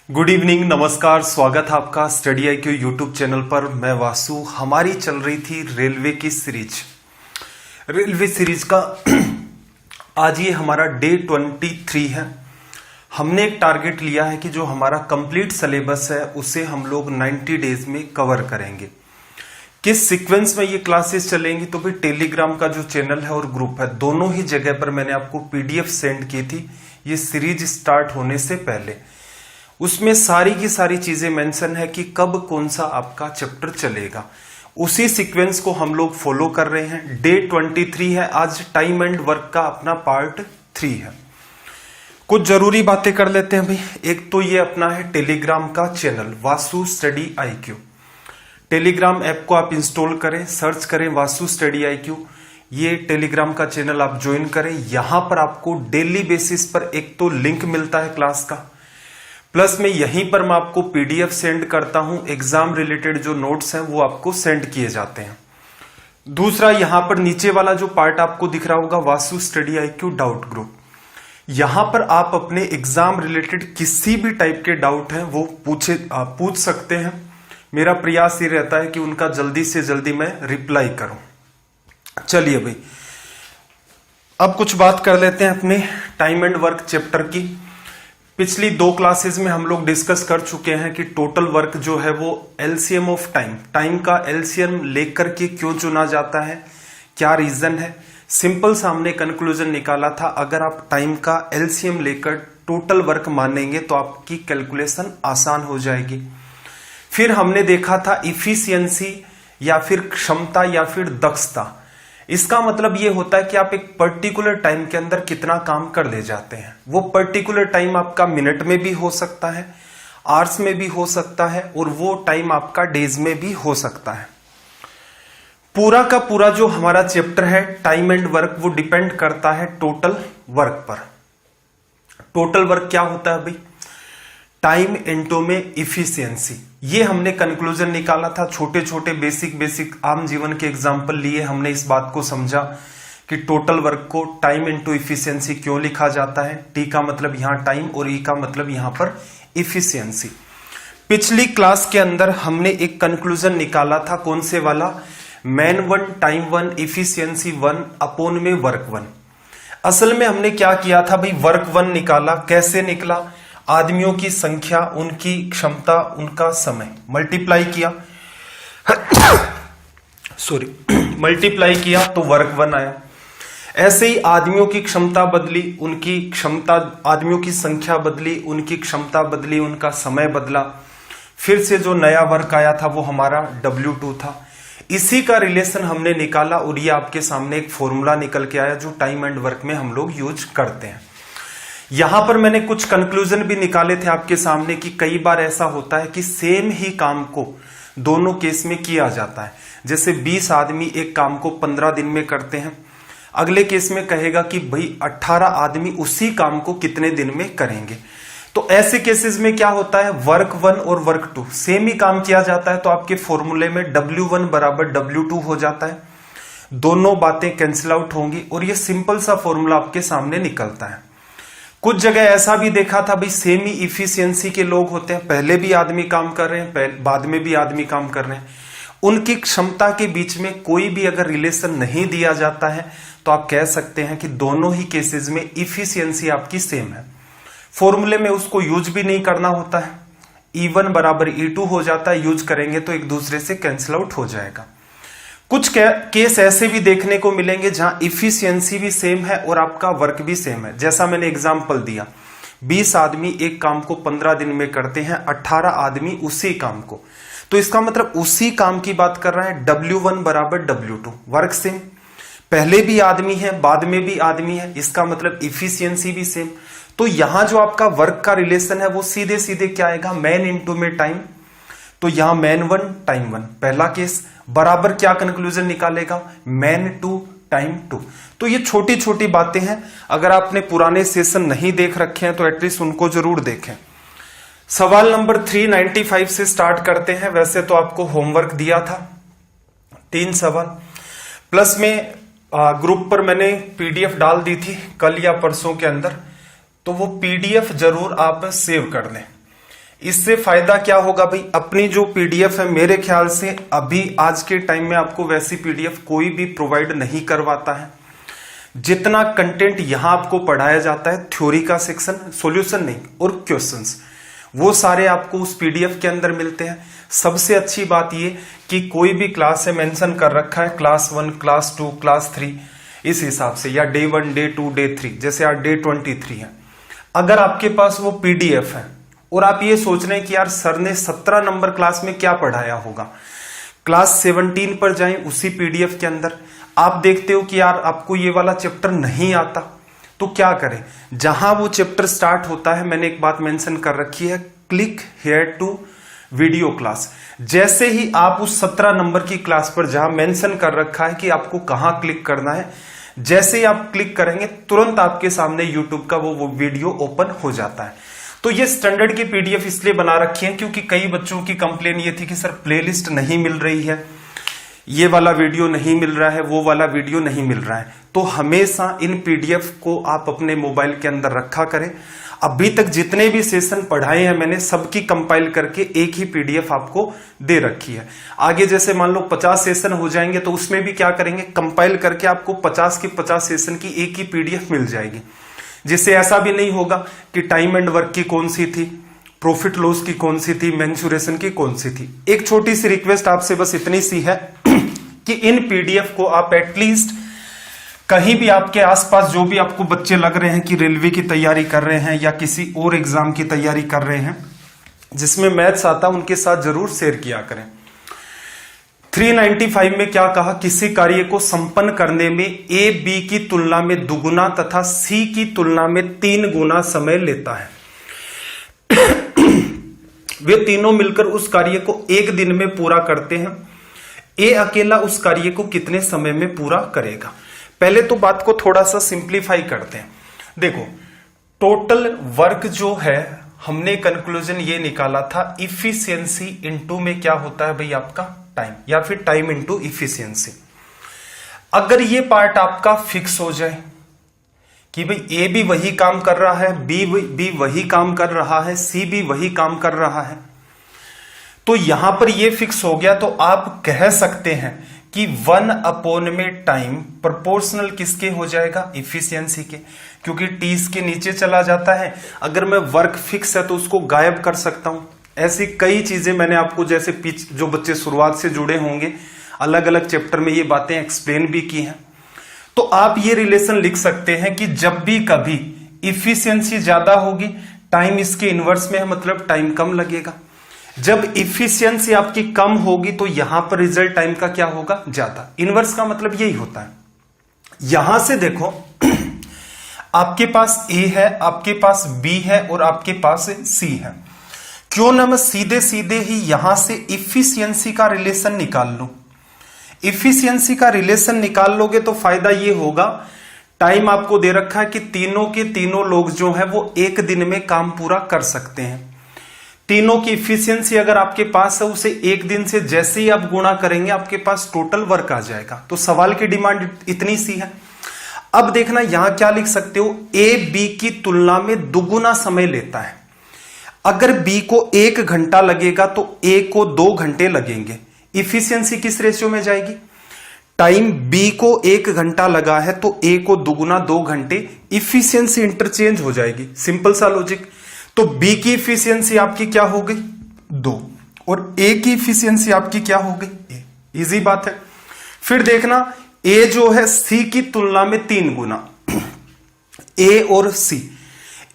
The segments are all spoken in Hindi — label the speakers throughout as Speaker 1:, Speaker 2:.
Speaker 1: गुड इवनिंग, नमस्कार, स्वागत है आपका स्टडी IQ यूट्यूब चैनल पर। मैं वासु। हमारी चल रही थी रेलवे की सीरीज। रेलवे सीरीज का आज ये हमारा डे 23 है। हमने एक टारगेट लिया है कि जो हमारा कंप्लीट सिलेबस है उसे हम लोग 90 डेज में कवर करेंगे। किस सीक्वेंस में ये क्लासेस चलेंगी, तो भाई टेलीग्राम का जो चैनल है और ग्रुप है, दोनों ही जगह पर मैंने आपको PDF सेंड की थी ये सीरीज स्टार्ट होने से पहले। उसमें सारी की सारी चीजें मेंशन है कि कब कौन सा आपका चैप्टर चलेगा। उसी सीक्वेंस को हम लोग फॉलो कर रहे हैं। डे 23 है आज। टाइम एंड वर्क का अपना पार्ट 3 है। कुछ जरूरी बातें कर लेते हैं भाई। एक तो ये अपना है टेलीग्राम का channel Vasu study IQ। Telegram app को आप इंस्टॉल करें, सर्च करें वासु स्टडी IQ। ये टेलीग्राम का चैनल आप ज्वाइन करें। यहां पर आपको डेली बेसिस पर एक तो लिंक मिलता है क्लास का, प्लस में यहीं पर मैं आपको PDF सेंड करता हूं। एग्जाम रिलेटेड जो नोट्स हैं वो आपको सेंड किए जाते हैं। दूसरा, यहां पर नीचे वाला जो पार्ट आपको दिख रहा होगा Vasu study IQ doubt group, यहां पर आप अपने एग्जाम रिलेटेड किसी भी टाइप के डाउट हैं वो पूछ सकते हैं। मेरा प्रयास ये रहता है कि उनका जल्दी से जल्दी मैं रिप्लाई करूं। चलिए भाई, अब कुछ बात कर लेते हैं अपने टाइम एंड वर्क चैप्टर की। पिछली 2 क्लासेस में हम लोग डिस्कस कर चुके हैं कि टोटल वर्क जो है वो LCM ऑफ टाइम का LCM लेकर के क्यों चुना जाता है, क्या रीजन है। सिंपल सा हमने कंक्लूजन निकाला था, अगर आप टाइम का LCM लेकर टोटल वर्क मानेंगे तो आपकी कैलकुलेशन आसान हो जाएगी। फिर हमने देखा था इफिशियंसी या फिर क्षमता या फिर दक्षता। इसका मतलब ये होता है कि आप एक पर्टिकुलर टाइम के अंदर कितना काम कर ले जाते हैं। वो पर्टिकुलर टाइम आपका मिनट में भी हो सकता है, आवर्स में भी हो सकता है, और वो टाइम आपका डेज में भी हो सकता है। पूरा का पूरा जो हमारा चैप्टर है टाइम एंड वर्क, वो डिपेंड करता है टोटल वर्क पर। टोटल वर्क क्या होता है भाई? टाइम इनटू में इफिशियंसी। ये हमने कंक्लूजन निकाला था। छोटे छोटे बेसिक आम जीवन के एग्जांपल लिए हमने इस बात को समझा कि टोटल वर्क को टाइम इनटू इफिशियंसी क्यों लिखा जाता है। टी का मतलब यहां टाइम और ई का मतलब यहां पर इफिशियंसी। पिछली क्लास के अंदर हमने एक कंक्लूजन निकाला था, कौन से वाला? मैन 1 टाइम 1 इफिशियंसी 1 अपॉन में वर्क 1। असल में हमने क्या किया था भाई? वर्क 1 निकाला। कैसे निकला? आदमियों की संख्या, उनकी क्षमता, उनका समय मल्टीप्लाई किया मल्टीप्लाई किया तो वर्क 1 आया। ऐसे ही आदमियों की क्षमता बदली, उनकी क्षमता, आदमियों की संख्या बदली, उनकी क्षमता बदली, उनका समय बदला। फिर से जो नया वर्क आया था वो हमारा W2 था। इसी का रिलेशन हमने निकाला और ये आपके सामने एक फॉर्मूला निकल के आया जो टाइम एंड वर्क में हम लोग यूज करते हैं। यहां पर मैंने कुछ कंक्लूजन भी निकाले थे आपके सामने कि कई बार ऐसा होता है कि सेम ही काम को दोनों केस में किया जाता है। जैसे 20 आदमी एक काम को 15 दिन में करते हैं, अगले केस में कहेगा कि भाई 18 आदमी उसी काम को कितने दिन में करेंगे। तो ऐसे केसेस में क्या होता है? वर्क 1 और वर्क 2 सेम ही काम किया जाता है, तो आपके फॉर्मूले में W1 बराबर W2 हो जाता है। दोनों बातें कैंसिल आउट होंगी और ये सिंपल सा फॉर्मूला आपके सामने निकलता है। कुछ जगह ऐसा भी देखा था भाई, सेम ही इफिशियंसी के लोग होते हैं, पहले भी आदमी काम कर रहे हैं, बाद में भी आदमी काम कर रहे हैं। उनकी क्षमता के बीच में कोई भी अगर रिलेशन नहीं दिया जाता है तो आप कह सकते हैं कि दोनों ही केसेस में इफिशियंसी आपकी सेम है। फॉर्मूले में उसको यूज भी नहीं करना होता है, E1 बराबर E2 हो जाता है। यूज करेंगे तो एक दूसरे से कैंसिल आउट हो जाएगा। कुछ केस ऐसे भी देखने को मिलेंगे जहां इफिशियंसी भी सेम है और आपका वर्क भी सेम है। जैसा मैंने एग्जांपल दिया, 20 आदमी एक काम को 15 दिन में करते हैं, 18 आदमी उसी काम को। तो इसका मतलब उसी काम की बात कर रहा है। W1 बराबर W2, वर्क सेम, पहले भी आदमी है बाद में भी आदमी है, इसका मतलब इफिशियंसी भी सेम। तो यहां जो आपका वर्क का रिलेशन है वो सीधे सीधे क्या आएगा? मैन इंटू में टाइम। तो यहां मैन 1 टाइम 1 पहला केस, बराबर क्या कंक्लूजन निकालेगा? Man 2 time 2। तो ये छोटी छोटी बातें हैं। अगर आपने पुराने सेशन नहीं देख रखे हैं तो एटलीस्ट उनको जरूर देखें। सवाल नंबर 395 से स्टार्ट करते हैं। वैसे तो आपको होमवर्क दिया था 3 सवाल, प्लस में ग्रुप पर मैंने PDF डाल दी थी कल या परसों के अंदर, तो वो PDF जरूर आप सेव कर लें। इससे फायदा क्या होगा भाई, अपनी जो पीडीएफ है मेरे ख्याल से अभी आज के टाइम में आपको वैसी पीडीएफ कोई भी प्रोवाइड नहीं करवाता है। जितना कंटेंट यहां आपको पढ़ाया जाता है, थ्योरी का सेक्शन, सॉल्यूशन नहीं और क्वेश्चंस, वो सारे आपको उस पीडीएफ के अंदर मिलते हैं। सबसे अच्छी बात ये कि कोई भी क्लास है मेंशन कर रखा है, क्लास 1, क्लास 2, क्लास 3, इस हिसाब से, या डे 1, डे 2, डे 3, जैसे आज डे 23 है। अगर आपके पास वो पीडीएफ है और आप ये सोच रहे हैं कि यार सर ने 17 नंबर क्लास में क्या पढ़ाया होगा, क्लास 17 पर जाएं, उसी पीडीएफ के अंदर आप देखते हो कि यार आपको ये वाला चैप्टर नहीं आता, तो क्या करें, जहां वो चैप्टर स्टार्ट होता है, मैंने एक बात मेंशन कर रखी है, click here to video class. जैसे ही आप उस 17 नंबर की क्लास पर, जहां मेंशन कर रखा है कि आपको कहां क्लिक करना है, जैसे ही आप क्लिक करेंगे तुरंत आपके सामने यूट्यूब का वो वीडियो ओपन हो जाता है। तो ये स्टैंडर्ड की पीडीएफ इसलिए बना रखी है क्योंकि कई बच्चों की कंप्लेन ये थी कि सर प्लेलिस्ट नहीं मिल रही है, ये वाला वीडियो नहीं मिल रहा है, वो वाला वीडियो नहीं मिल रहा है। तो हमेशा इन पीडीएफ को आप अपने मोबाइल के अंदर रखा करें। अभी तक जितने भी सेशन पढ़ाए हैं मैंने, सबकी कंपाइल करके एक ही पीडीएफ आपको दे रखी है। आगे जैसे मान लो 50 सेशन हो जाएंगे तो उसमें भी क्या करेंगे, कंपाइल करके आपको 50 की 50 सेशन की एक ही पीडीएफ मिल जाएगी, जिससे ऐसा भी नहीं होगा कि टाइम एंड वर्क की कौन सी थी, प्रॉफिट लॉस की कौन सी थी, मेंसुरेशन की कौन सी थी। एक छोटी सी रिक्वेस्ट आपसे बस इतनी सी है कि इन पीडीएफ को आप एटलीस्ट कहीं भी आपके आसपास जो भी आपको बच्चे लग रहे हैं कि रेलवे की तैयारी कर रहे हैं या किसी और एग्जाम की तैयारी कर रहे हैं जिसमें मैथ्स आता, उनके साथ जरूर शेयर किया करें। 395 में क्या कहा, किसी कार्य को संपन्न करने में ए बी की तुलना में दुगुना तथा सी की तुलना में 3 गुना समय लेता है। वे तीनों मिलकर उस कार्य को एक दिन में पूरा करते हैं। ए अकेला उस कार्य को कितने समय में पूरा करेगा। पहले तो बात को थोड़ा सा सिंप्लीफाई करते हैं। देखो, टोटल वर्क जो है, हमने कंक्लूजन ये निकाला था, इफिशियंसी इनटू में क्या होता है भाई आपका टाइम, या फिर टाइम इनटू इफिशियंसी। अगर ये पार्ट आपका फिक्स हो जाए कि भाई ए भी वही काम कर रहा है, बी भी वही काम कर रहा है, सी भी वही काम कर रहा है, तो यहां पर ये फिक्स हो गया, तो आप कह सकते हैं कि 1 में टाइम प्रोपोर्शनल किसके हो जाएगा, इफिशियंसी के, क्योंकि टी इसके नीचे चला जाता है। अगर मैं वर्क फिक्स है तो उसको गायब कर सकता हूं। ऐसी कई चीजें मैंने आपको, जैसे जो बच्चे शुरुआत से जुड़े होंगे, अलग अलग चैप्टर में ये बातें एक्सप्लेन भी की हैं। तो आप ये रिलेशन लिख सकते हैं कि जब भी कभी इफिशियंसी ज्यादा होगी, टाइम इसके इनवर्स में है, मतलब टाइम कम लगेगा। जब इफिशियंसी आपकी कम होगी तो यहां पर रिजल्ट टाइम का क्या होगा, ज्यादा। इनवर्स का मतलब यही होता है। यहां से देखो, आपके पास ए है, आपके पास बी है और आपके पास सी है। क्यों ना मैं सीधे सीधे ही यहां से इफिशियंसी का रिलेशन निकाल लूं। इफिशियंसी का रिलेशन निकाल लोगे तो फायदा ये होगा, टाइम आपको दे रखा है कि तीनों के तीनों लोग जो है वो एक दिन में काम पूरा कर सकते हैं। तीनों की इफिशियंसी अगर आपके पास है, उसे एक दिन से जैसे ही आप गुणा करेंगे आपके पास टोटल वर्क आ जाएगा। तो सवाल की डिमांड इतनी सी है। अब देखना यहां क्या लिख सकते हो, ए बी की तुलना में दुगुना समय लेता है। अगर बी को 1 घंटा लगेगा तो ए को 2 घंटे लगेंगे। इफिशियंसी किस रेशियो में जाएगी, टाइम बी को 1 घंटा लगा है तो ए को दुगुना 2 घंटे, इफिशियंसी इंटरचेंज हो जाएगी। सिंपल सा लॉजिक। तो बी की इफिशियंसी आपकी क्या हो गई, 2, और ए की इफिशियंसी आपकी क्या हो गई, ए। इजी बात है। फिर देखना, ए जो है सी की तुलना में 3 गुना। ए और सी,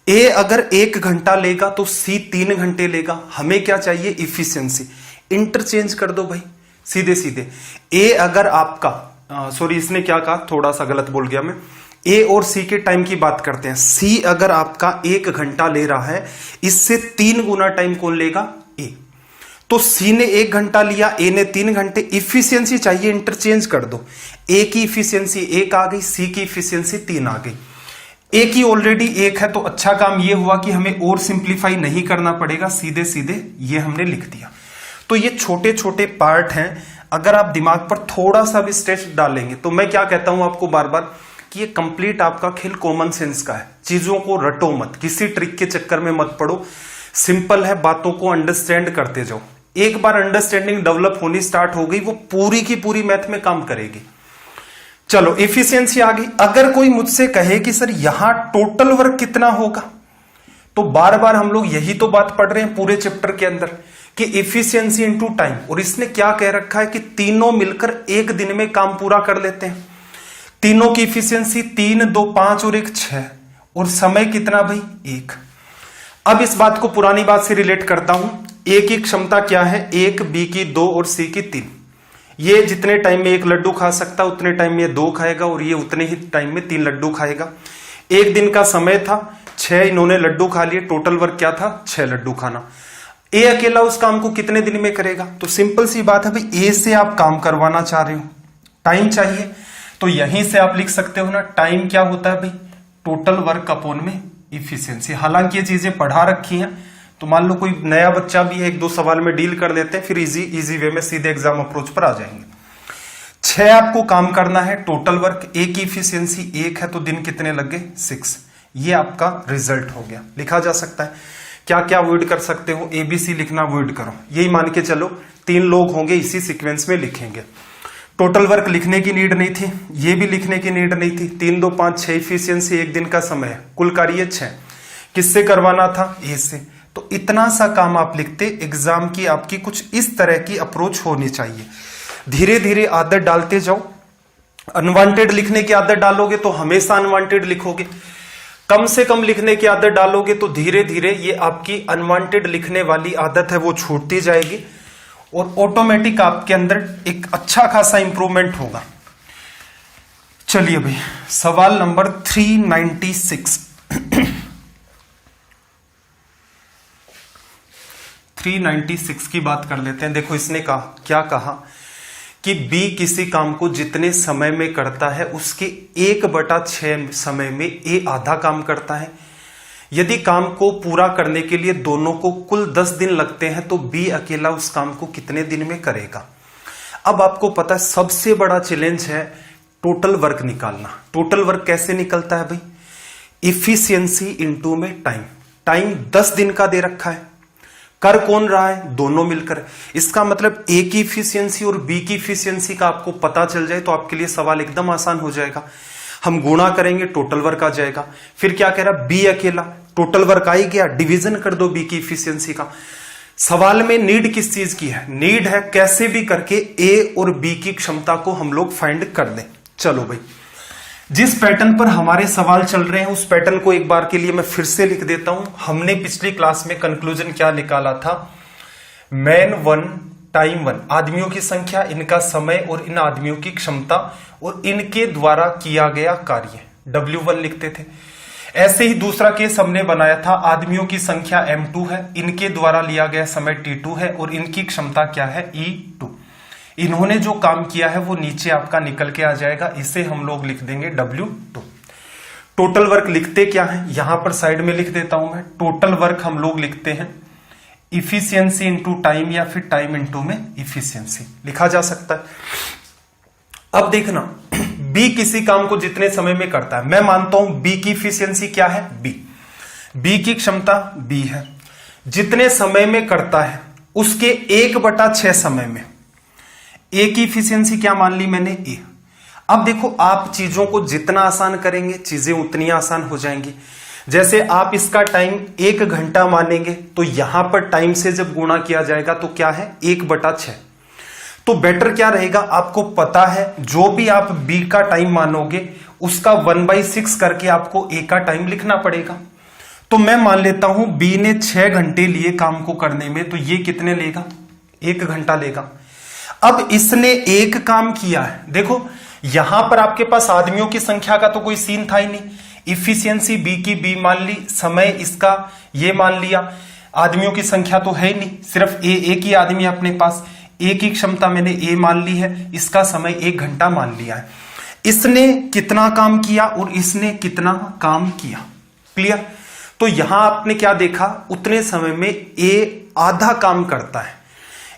Speaker 1: ए अगर 1 घंटा लेगा तो सी 3 घंटे लेगा। हमें क्या चाहिए, इफिशियंसी। इंटरचेंज कर दो भाई सीधे सीधे। ए अगर आपका सॉरी इसने क्या कहा, थोड़ा सा गलत बोल गया मैं। ए और सी के टाइम की बात करते हैं। सी अगर आपका 1 घंटा ले रहा है, इससे 3 गुना टाइम कौन लेगा, ए। तो सी ने 1 घंटा लिया, ए ने 3 घंटे। इफिशियंसी चाहिए, इंटरचेंज कर दो। ए की इफिशियंसी 1 आ गई, सी की इफिशियंसी 3 आ गई। ए की ऑलरेडी 1 है, तो अच्छा काम यह हुआ कि हमें और सिंप्लीफाई नहीं करना पड़ेगा, सीधे सीधे ये हमने लिख दिया। तो ये छोटे छोटे पार्ट हैं, अगर आप दिमाग पर थोड़ा सा भी स्ट्रेस डालेंगे, तो मैं क्या कहता हूं आपको बार बार कि ये कंप्लीट आपका खेल कॉमन सेंस का है। चीजों को रटो मत, किसी ट्रिक के चक्कर में मत पड़ो। सिंपल है, बातों को अंडरस्टैंड करते जाओ। एक बार अंडरस्टैंडिंग डेवलप होनी स्टार्ट हो गई, वो पूरी की पूरी मैथ में काम करेगी। चलो एफिशिएंसी आ गई। अगर कोई मुझसे कहे कि सर यहां टोटल वर्क कितना होगा, तो बार बार हम लोग यही तो बात पढ़ रहे हैं पूरे चैप्टर के अंदर कि एफिशिएंसी इनटू टाइम, और इसने क्या कह रखा है कि तीनों मिलकर एक दिन में काम पूरा कर लेते हैं। तीनों की एफिशिएंसी 3, 2, 5 और 1, 6, और समय कितना भाई 1। अब इस बात को पुरानी बात से रिलेट करता हूं। ए की क्षमता क्या है 1, बी की 2 और सी की 3। ये जितने टाइम में 1 लड्डू खा सकता उतने टाइम में 2 खाएगा, और ये उतने ही टाइम में 3 लड्डू खाएगा। एक दिन का समय था, 6 इन्होंने लड्डू खा लिए, टोटल वर्क क्या था 6 लड्डू खाना। ए अकेला उस काम को कितने दिन में करेगा? तो सिंपल सी बात है भाई, ए से आप काम करवाना चाह रहे हो, टाइम चाहिए, तो यहीं से आप लिख सकते हो ना, टाइम क्या होता है भाई टोटल वर्क अपॉन में इफिशियंसी। हालांकि ये चीजें पढ़ा रखी हैं, तो मान लो कोई नया बच्चा भी है, 1-2 सवाल में डील कर लेते हैं, फिर इजी वे में सीधे एग्जाम अप्रोच पर आ जाएंगे। 6 आपको काम करना है टोटल वर्क, ए की इफिशियंसी 1 है, तो दिन कितने लग गए 6। ये आपका रिजल्ट हो गया, लिखा जा सकता है। क्या क्या अवॉइड कर सकते हो? ABC लिखना अवॉइड करो, यही मान के चलो 3 लोग होंगे, इसी सीक्वेंस में लिखेंगे। टोटल वर्क लिखने की नीड नहीं थी, ये भी लिखने की नीड नहीं थी। 3, 2, 5, 6 इफिशियंसी, एक दिन का समय है, कुल कार्य 6, किससे करवाना था ए से। तो इतना सा काम आप लिखते, एग्जाम की आपकी कुछ इस तरह की अप्रोच होनी चाहिए। धीरे धीरे आदत डालते जाओ। अनवांटेड लिखने की आदत डालोगे तो हमेशा अनवांटेड लिखोगे, कम से कम लिखने की आदत डालोगे तो धीरे धीरे ये आपकी अनवांटेड लिखने वाली आदत है वो छूटती जाएगी, और ऑटोमेटिक आपके अंदर एक अच्छा खासा इंप्रूवमेंट होगा। चलिए भाई, सवाल नंबर 396 396 की बात कर लेते हैं। देखो इसने कहा, क्या कहा कि बी किसी काम को जितने समय में करता है उसके 1/6 समय में ए आधा काम करता है। यदि काम को पूरा करने के लिए दोनों को कुल 10 दिन लगते हैं तो बी अकेला उस काम को कितने दिन में करेगा। अब आपको पता है सबसे बड़ा चैलेंज है टोटल वर्क निकालना। टोटल वर्क कैसे निकलता है भाई? इफिशियंसी इनटू में टाइम। टाइम 10 दिन का दे रखा है, कर कौन रहा है? दोनों मिलकर। इसका मतलब ए की इफिशियंसी और बी की इफिशियंसी का आपको पता चल जाए तो आपके लिए सवाल एकदम आसान हो जाएगा। हम गुणा करेंगे, टोटल वर्क आ जाएगा। फिर क्या कह रहा, बी अकेला, टोटल वर्क आ ही गया, डिवीजन कर दो बी की इफिशियंसी का। सवाल में नीड किस चीज की है? नीड है कैसे भी करके ए और बी की क्षमता को हम लोग फाइंड कर लें। चलो भाई, जिस पैटर्न पर हमारे सवाल चल रहे हैं उस पैटर्न को एक बार के लिए मैं फिर से लिख देता हूं। हमने पिछली क्लास में कंक्लूजन क्या निकाला था? मैन 1 टाइम 1, आदमियों की संख्या, इनका समय और इन आदमियों की क्षमता और इनके द्वारा किया गया कार्य, W1 लिखते थे। ऐसे ही दूसरा केस हमने बनाया था, आदमियों की संख्या M2 है, इनके द्वारा लिया गया समय T2 है और इनकी क्षमता क्या है E2। इन्होंने जो काम किया है वो नीचे आपका निकल के आ जाएगा, इसे हम लोग लिख देंगे W2। टोटल वर्क लिखते क्या है, यहां पर साइड में लिख देता हूं मैं। टोटल वर्क हम लोग लिखते हैं इफिशियंसी इंटू टाइम या फिर टाइम इंटू में इफिशियंसी, लिखा जा सकता है। अब देखना, बी किसी काम को जितने समय में करता है, मैं मानता हूं बी की इफिशियंसी क्या है बी की क्षमता बी है, जितने समय में करता है उसके 1/6 समय में। ए की इफिशियंसी क्या मान ली मैंने? ए। अब देखो, आप चीजों को जितना आसान करेंगे चीजें उतनी आसान हो जाएंगी। जैसे आप इसका टाइम 1 घंटा मानेंगे तो यहां पर टाइम से जब गुणा किया जाएगा तो क्या है 1/6। तो बेटर क्या रहेगा, आपको पता है जो भी आप बी का टाइम मानोगे उसका 1/6 करके आपको ए का टाइम लिखना पड़ेगा। तो मैं मान लेता हूं बी ने 6 घंटे लिए काम को करने में, तो ये कितने लेगा? 1 घंटा लेगा। अब इसने एक काम किया है, देखो यहां पर आपके पास आदमियों की संख्या का तो कोई सीन था ही नहीं। इफिशियंसी बी की बी मान ली, समय इसका ये मान लिया, आदमियों की संख्या तो है ही नहीं, सिर्फ एक ही आदमी है अपने पास, ए की क्षमता मैंने ए मान ली है, इसका समय 1 घंटा मान लिया है। इसने कितना काम किया और इसने कितना काम किया, क्लियर? तो यहां आपने क्या देखा, उतने समय में ए आधा काम करता है।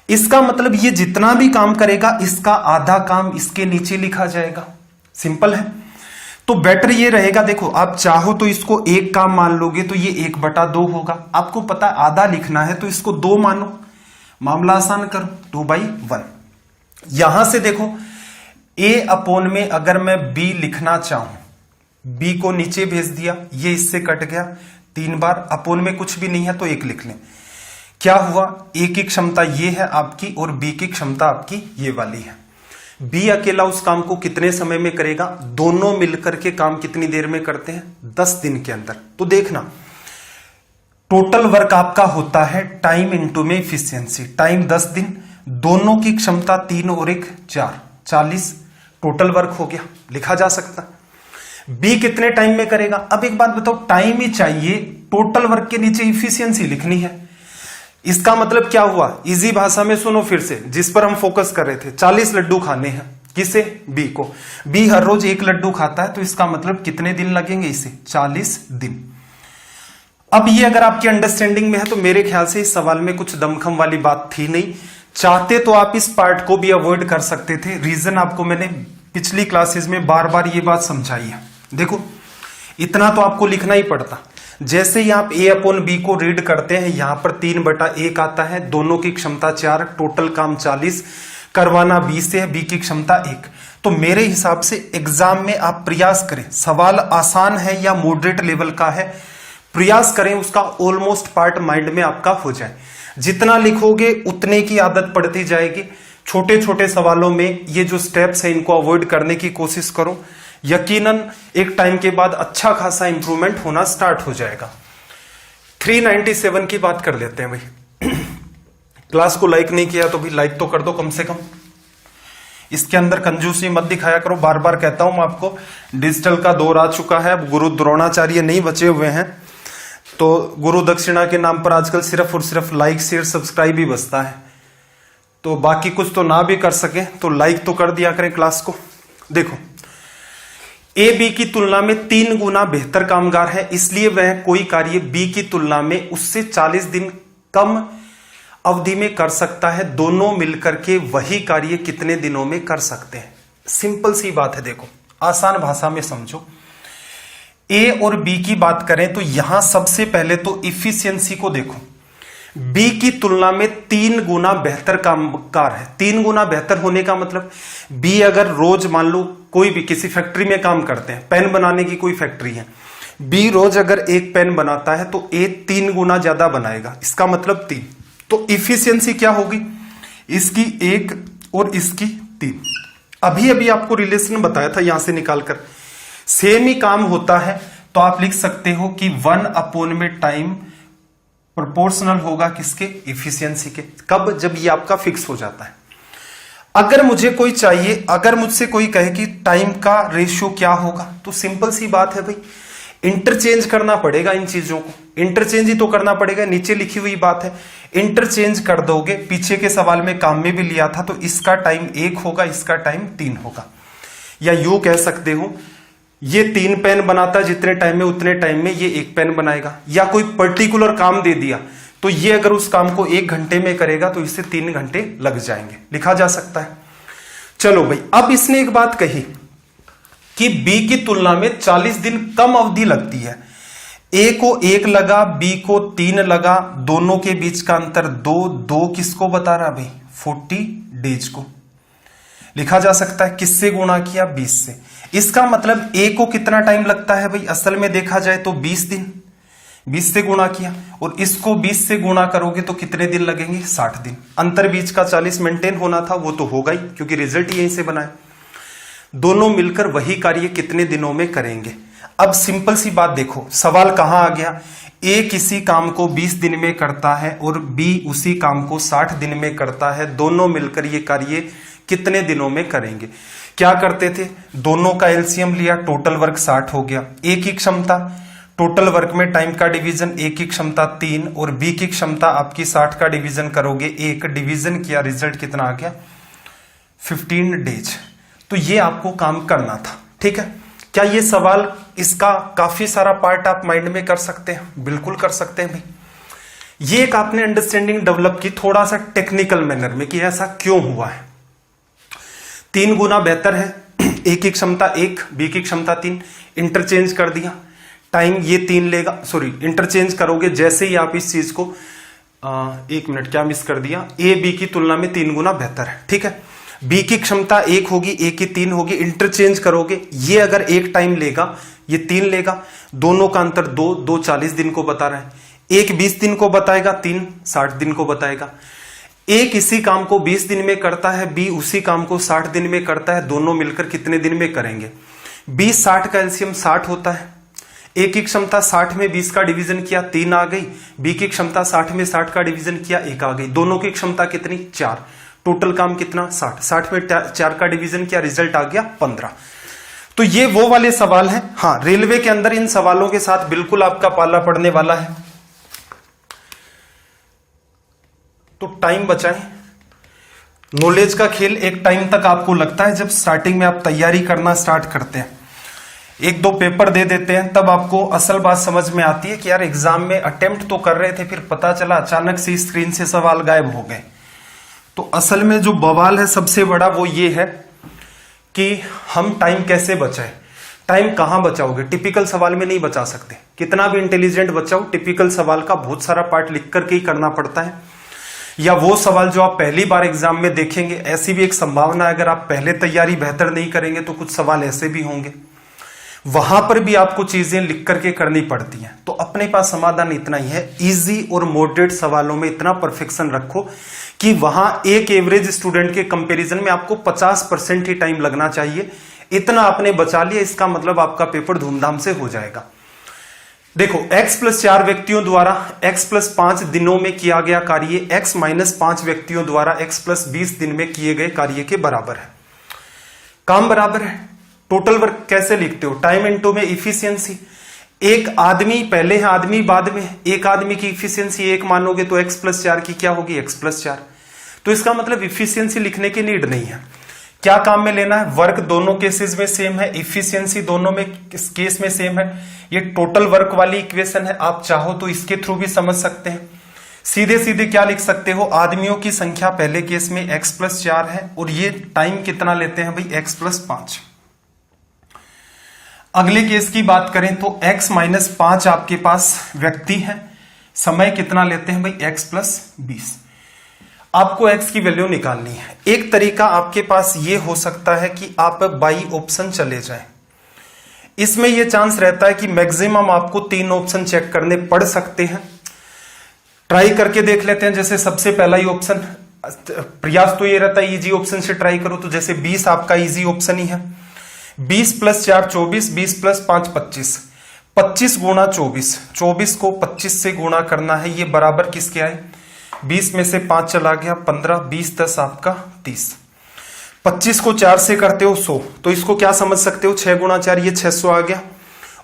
Speaker 1: इसका मतलब ये जितना भी काम करेगा इसका आधा काम इसके नीचे लिखा जाएगा। सिंपल है। तो बेटर ये रहेगा, देखो आप चाहो तो इसको एक काम मान लोगे तो ये 1/2 होगा। आपको पता आधा लिखना है तो इसको 2 मानो, मामला आसान करो, 2/1। यहां से देखो a अपॉन में अगर मैं b लिखना चाहूं, b को नीचे भेज दिया, ये इससे कट गया 3 बार, अपॉन में कुछ भी नहीं है तो 1 लिख लें। क्या हुआ, a की क्षमता ये है आपकी और b की क्षमता आपकी ये वाली है। b अकेला उस काम को कितने समय में करेगा, दोनों मिलकर के काम कितनी देर में करते हैं, 10 दिन के अंदर। तो देखना टोटल वर्क आपका होता है टाइम इंटू में इफिशियंसी, टाइम 10 दिन, दोनों की क्षमता 3 और 1 4, 40 टोटल वर्क हो गया, लिखा जा सकता है। बी कितने टाइम में करेगा, अब एक बात बताओ, टाइम ही चाहिए, टोटल वर्क के नीचे इफिशियंसी लिखनी है। इसका मतलब क्या हुआ, इजी भाषा में सुनो फिर से, जिस पर हम फोकस कर रहे थे, 40 लड्डू खाने हैं, किसे, बी को। बी हर रोज 1 लड्डू खाता है तो इसका मतलब कितने दिन लगेंगे इसे, 40 दिन। अब ये अगर आपकी अंडरस्टैंडिंग में है तो मेरे ख्याल से इस सवाल में कुछ दमखम वाली बात थी नहीं। चाहते तो आप इस पार्ट को भी अवॉइड कर सकते थे, रीजन आपको मैंने पिछली क्लासेस में बार बार ये बात समझाई है। देखो इतना तो आपको लिखना ही पड़ता, जैसे ही आप a अपॉन बी को रीड करते हैं, यहां पर 3/1 आता है, दोनों की क्षमता 4, टोटल काम 40, करवाना b से है, b की क्षमता 1। तो मेरे हिसाब से एग्जाम में आप प्रयास करें, सवाल आसान है या मॉडरेट लेवल का है, प्रयास करें उसका ऑलमोस्ट पार्ट माइंड में आपका हो जाए। जितना लिखोगे उतने की आदत पड़ती जाएगी। छोटे छोटे सवालों में ये जो स्टेप्स है इनको अवॉइड करने की कोशिश करो, यकीनन एक टाइम के बाद अच्छा खासा इंप्रूवमेंट होना स्टार्ट हो जाएगा। 397 की बात कर लेते हैं भाई। क्लास को लाइक नहीं किया तो भी लाइक तो कर दो कम से कम, इसके अंदर कंजूसी मत दिखाया करो। बार बार कहता हूं मैं आपको, डिजिटल का दौर आ चुका है, अब गुरु द्रोणाचार्य नहीं बचे हुए हैं, तो गुरु दक्षिणा के नाम पर आजकल सिर्फ और सिर्फ लाइक शेयर सब्सक्राइब ही बचता है। तो बाकी कुछ तो ना भी कर सके तो लाइक तो कर दिया करें क्लास को। देखो ए बी की तुलना में 3 गुना बेहतर कामगार है, इसलिए वह कोई कार्य बी की तुलना में उससे 40 दिन कम अवधि में कर सकता है। दोनों मिलकर के वही कार्य कितने दिनों में कर सकते हैं। सिंपल सी बात है, देखो आसान भाषा में समझो। ए और बी की बात करें तो यहां सबसे पहले तो इफिशियंसी को देखो, बी की तुलना में 3 गुना बेहतर कामगार है। 3 गुना बेहतर होने का मतलब, बी अगर रोज मान लो कोई भी किसी फैक्ट्री में काम करते हैं, पेन बनाने की कोई फैक्ट्री है, बी रोज अगर 1 पेन बनाता है तो ए 3 गुना ज्यादा बनाएगा, इसका मतलब 3। तो इफिशियंसी क्या होगी, इसकी 1 और इसकी 3। अभी अभी आपको रिलेशन बताया था यहां से निकालकर, सेम ही काम होता है तो आप लिख सकते हो कि 1 अपॉन में टाइम प्रोपोर्शनल होगा किसके, इफिशियंसी के। कब, जब ये आपका फिक्स हो जाता है। अगर मुझे कोई चाहिए, अगर मुझसे कोई कहे कि टाइम का रेशियो क्या होगा, तो सिंपल सी बात है भाई, इंटरचेंज करना पड़ेगा इन चीजों को, इंटरचेंज ही तो करना पड़ेगा, नीचे लिखी हुई बात है, इंटरचेंज कर दोगे। पीछे के सवाल में काम में भी लिया था, तो इसका टाइम 1 होगा, इसका टाइम 3 होगा। या यूं कह सकते हो, ये 3 पेन बनाता है जितने टाइम में, उतने टाइम में ये 1 पेन बनाएगा। या कोई पर्टिकुलर काम दे दिया तो ये अगर उस काम को 1 घंटे में करेगा तो इससे 3 घंटे लग जाएंगे, लिखा जा सकता है। चलो भाई, अब इसने एक बात कही कि बी की तुलना में 40 दिन कम अवधि लगती है। ए को 1 लगा, बी को 3 लगा, दोनों के बीच का अंतर 2 किसको बता रहा भाई, 40 डेज को लिखा जा सकता है। किससे गुणा किया, 20 से। इसका मतलब ए को कितना टाइम लगता है भाई, असल में देखा जाए तो 20 दिन, 20 से गुणा किया, और इसको 20 से गुणा करोगे तो कितने दिन लगेंगे, 60 दिन। अंतर बीच का 40 मेंटेन होना था, वो तो होगा ही क्योंकि रिजल्ट यहीं से बना है। दोनों मिलकर वही कार्य कितने दिनों में करेंगे। अब सिंपल सी बात देखो, सवाल कहां आ गया, ए किसी काम को 20 दिन में करता है और बी उसी काम को 60 दिन में करता है। दोनों मिलकर ये कार्य कितने दिनों में करेंगे। क्या करते थे, दोनों का एलसीएम लिया, टोटल वर्क 60 हो गया। ए की क्षमता, टोटल वर्क में टाइम का डिवीजन, ए की क्षमता 3 और बी की क्षमता आपकी 60 का डिवीजन करोगे 1, डिवीजन किया, रिजल्ट कितना आ गया, 15 डेज। तो ये आपको काम करना था, ठीक है। क्या ये सवाल, इसका काफी सारा पार्ट आप माइंड में कर सकते हैं, बिल्कुल कर सकते हैं भाई। ये एक आपने अंडरस्टैंडिंग डेवलप की थोड़ा सा टेक्निकल मैनर में कि ऐसा क्यों हुआ है। 3 गुना बेहतर है, ए की क्षमता 1, बी की क्षमता 3, इंटरचेंज कर दिया, टाइम ये 3 लेगा, सॉरी इंटरचेंज करोगे जैसे ही आप इस चीज को 1 मिनट क्या मिस कर दिया, ए बी की तुलना में 3 गुना बेहतर है, ठीक है। बी की क्षमता 1 होगी, ए की 3 होगी, इंटरचेंज करोगे, ये अगर 1 टाइम लेगा ये 3 लेगा, दोनों का अंतर 2, 2 40 दिन को बता रहा है, 1 20 दिन को बताएगा, 3 60 दिन को बताएगा। ए किसी काम को 20 दिन में करता है, बी उसी काम को 60 दिन में करता है, दोनों मिलकर कितने दिन में करेंगे। 20 60 का एलसीएम 60 होता है। ए की क्षमता 60 में 20 का डिवीजन किया 3 आ गई, बी की क्षमता 60 में 60 का डिवीजन किया 1 आ गई, दोनों की क्षमता कितनी 4, टोटल काम कितना 60, 60 में 4 का डिवीजन किया, रिजल्ट आ गया 15। तो ये वो वाले सवाल हैं। हाँ, रेलवे के अंदर इन सवालों के साथ बिल्कुल आपका पाला पड़ने वाला है। तो टाइम बचाएं। नॉलेज का खेल एक टाइम तक आपको लगता है, जब स्टार्टिंग में आप तैयारी करना स्टार्ट करते हैं, 1-2 पेपर दे देते हैं, तब आपको असल बात समझ में आती है कि यार एग्जाम में अटेम्प्ट तो कर रहे थे, फिर पता चला अचानक से स्क्रीन से सवाल गायब हो गए। तो असल में जो बवाल है सबसे बड़ा वो ये है कि हम टाइम कैसे बचाएं। टाइम कहां बचाओगे, टिपिकल सवाल में नहीं बचा सकते, कितना भी इंटेलिजेंट बचाओ, टिपिकल सवाल का बहुत सारा पार्ट लिख करके ही करना पड़ता है, या वो सवाल जो आप पहली बार एग्जाम में देखेंगे। ऐसी भी एक संभावना है, अगर आप पहले तैयारी बेहतर नहीं करेंगे तो कुछ सवाल ऐसे भी होंगे, वहां पर भी आपको चीजें लिख करके करनी पड़ती हैं। तो अपने पास समाधान इतना ही है, इजी और मॉडरेट सवालों में इतना परफेक्शन रखो कि वहां एक एवरेज स्टूडेंट के कंपैरिजन में आपको 50% ही टाइम लगना चाहिए। इतना आपने बचा लिया, इसका मतलब आपका पेपर धूमधाम से हो जाएगा। देखो, x + 4 व्यक्तियों द्वारा x + 5 दिनों में किया गया कार्य x - 5 व्यक्तियों द्वारा x + 20 दिन में किए गए कार्य के बराबर है। काम बराबर है। टोटल वर्क कैसे लिखते हो, टाइम इनटू में इफिशियंसी। एक आदमी पहले है, आदमी बाद में, एक आदमी की इफिशियंसी 1 मानोगे तो x + 4 की क्या होगी, x + 4। तो इसका मतलब इफिशियंसी लिखने की नीड नहीं है। क्या काम में लेना है, वर्क दोनों केसेस में सेम है, इफिशियंसी दोनों में केस में सेम है। ये टोटल वर्क वाली इक्वेशन है, आप चाहो तो इसके थ्रू भी समझ सकते हैं। सीधे सीधे क्या लिख सकते हो, आदमियों की संख्या पहले केस में x + 4 है, और ये टाइम कितना लेते हैं भाई, x + 5। अगले केस की बात करें तो x - 5 आपके पास व्यक्ति है, समय कितना लेते हैं भाई, x + 20। आपको x की वैल्यू निकालनी है। एक तरीका आपके पास ये हो सकता है कि आप बाई ऑप्शन चले जाएं। इसमें यह चांस रहता है कि मैक्सिमम आपको 3 ऑप्शन चेक करने पड़ सकते हैं। ट्राई करके देख लेते हैं। जैसे सबसे पहला ही ऑप्शन, प्रयास तो ये रहता है इजी ऑप्शन से ट्राई करो, तो जैसे 20 आपका इजी ऑप्शन ही है। 20 + 4 24, 20 + 5 25, 25 गुणा 24, 24 को 25 से गुणा करना है, ये बराबर किसके आए, 20 में से 5 चला गया 15, 20 10 आपका 30। 25 को 4 से करते हो 100, तो इसको क्या समझ सकते हो, 6 गुणा 4 ये 600 आ गया।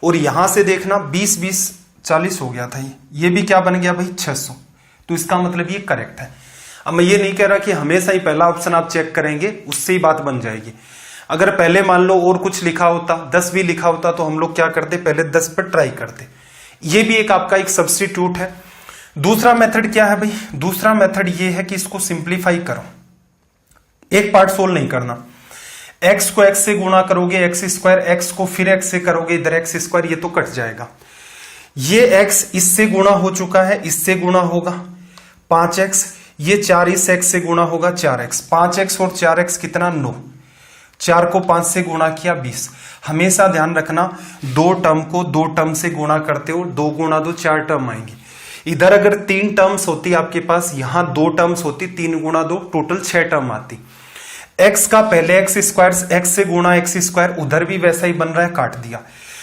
Speaker 1: और यहां से देखना 20 20 40 हो गया था, ये भी क्या बन गया भाई 600। तो इसका मतलब ये करेक्ट है। अब मैं ये नहीं कह रहा कि हमेशा ही पहला ऑप्शन आप चेक करेंगे उससे ही बात बन जाएगी। अगर पहले मान लो और कुछ लिखा होता, 10 भी लिखा होता, तो हम लोग क्या करते, पहले 10 पर ट्राई करते। ये भी एक आपका एक सब्स्टिट्यूट है। दूसरा मेथड क्या है भाई, दूसरा मेथड ये है कि इसको सिंप्लीफाई करो, एक पार्ट सोल्व नहीं करना। x को x से गुणा करोगे x², x को फिर x से करोगे इधर x², ये तो कट जाएगा। ये x इससे गुणा हो चुका है, इससे गुणा होगा 5x, ये 4 इस x से गुणा होगा 4x, 5x और 4x कितना 9, 4 को 5 से गुणा किया 20। हमेशा ध्यान रखना, 2 टर्म को 2 टर्म से गुणा करते हो, 2 गुणा 2 4 टर्म आएंगी। इधर अगर 3 टर्म्स होती आपके पास, यहां 2 टर्म्स होती, 3 गुणा 2 टोटल 6 टर्म आती। x का पहले x² x से गुणा x², उधर भी वैसा ही बन रहा है, काट दिया।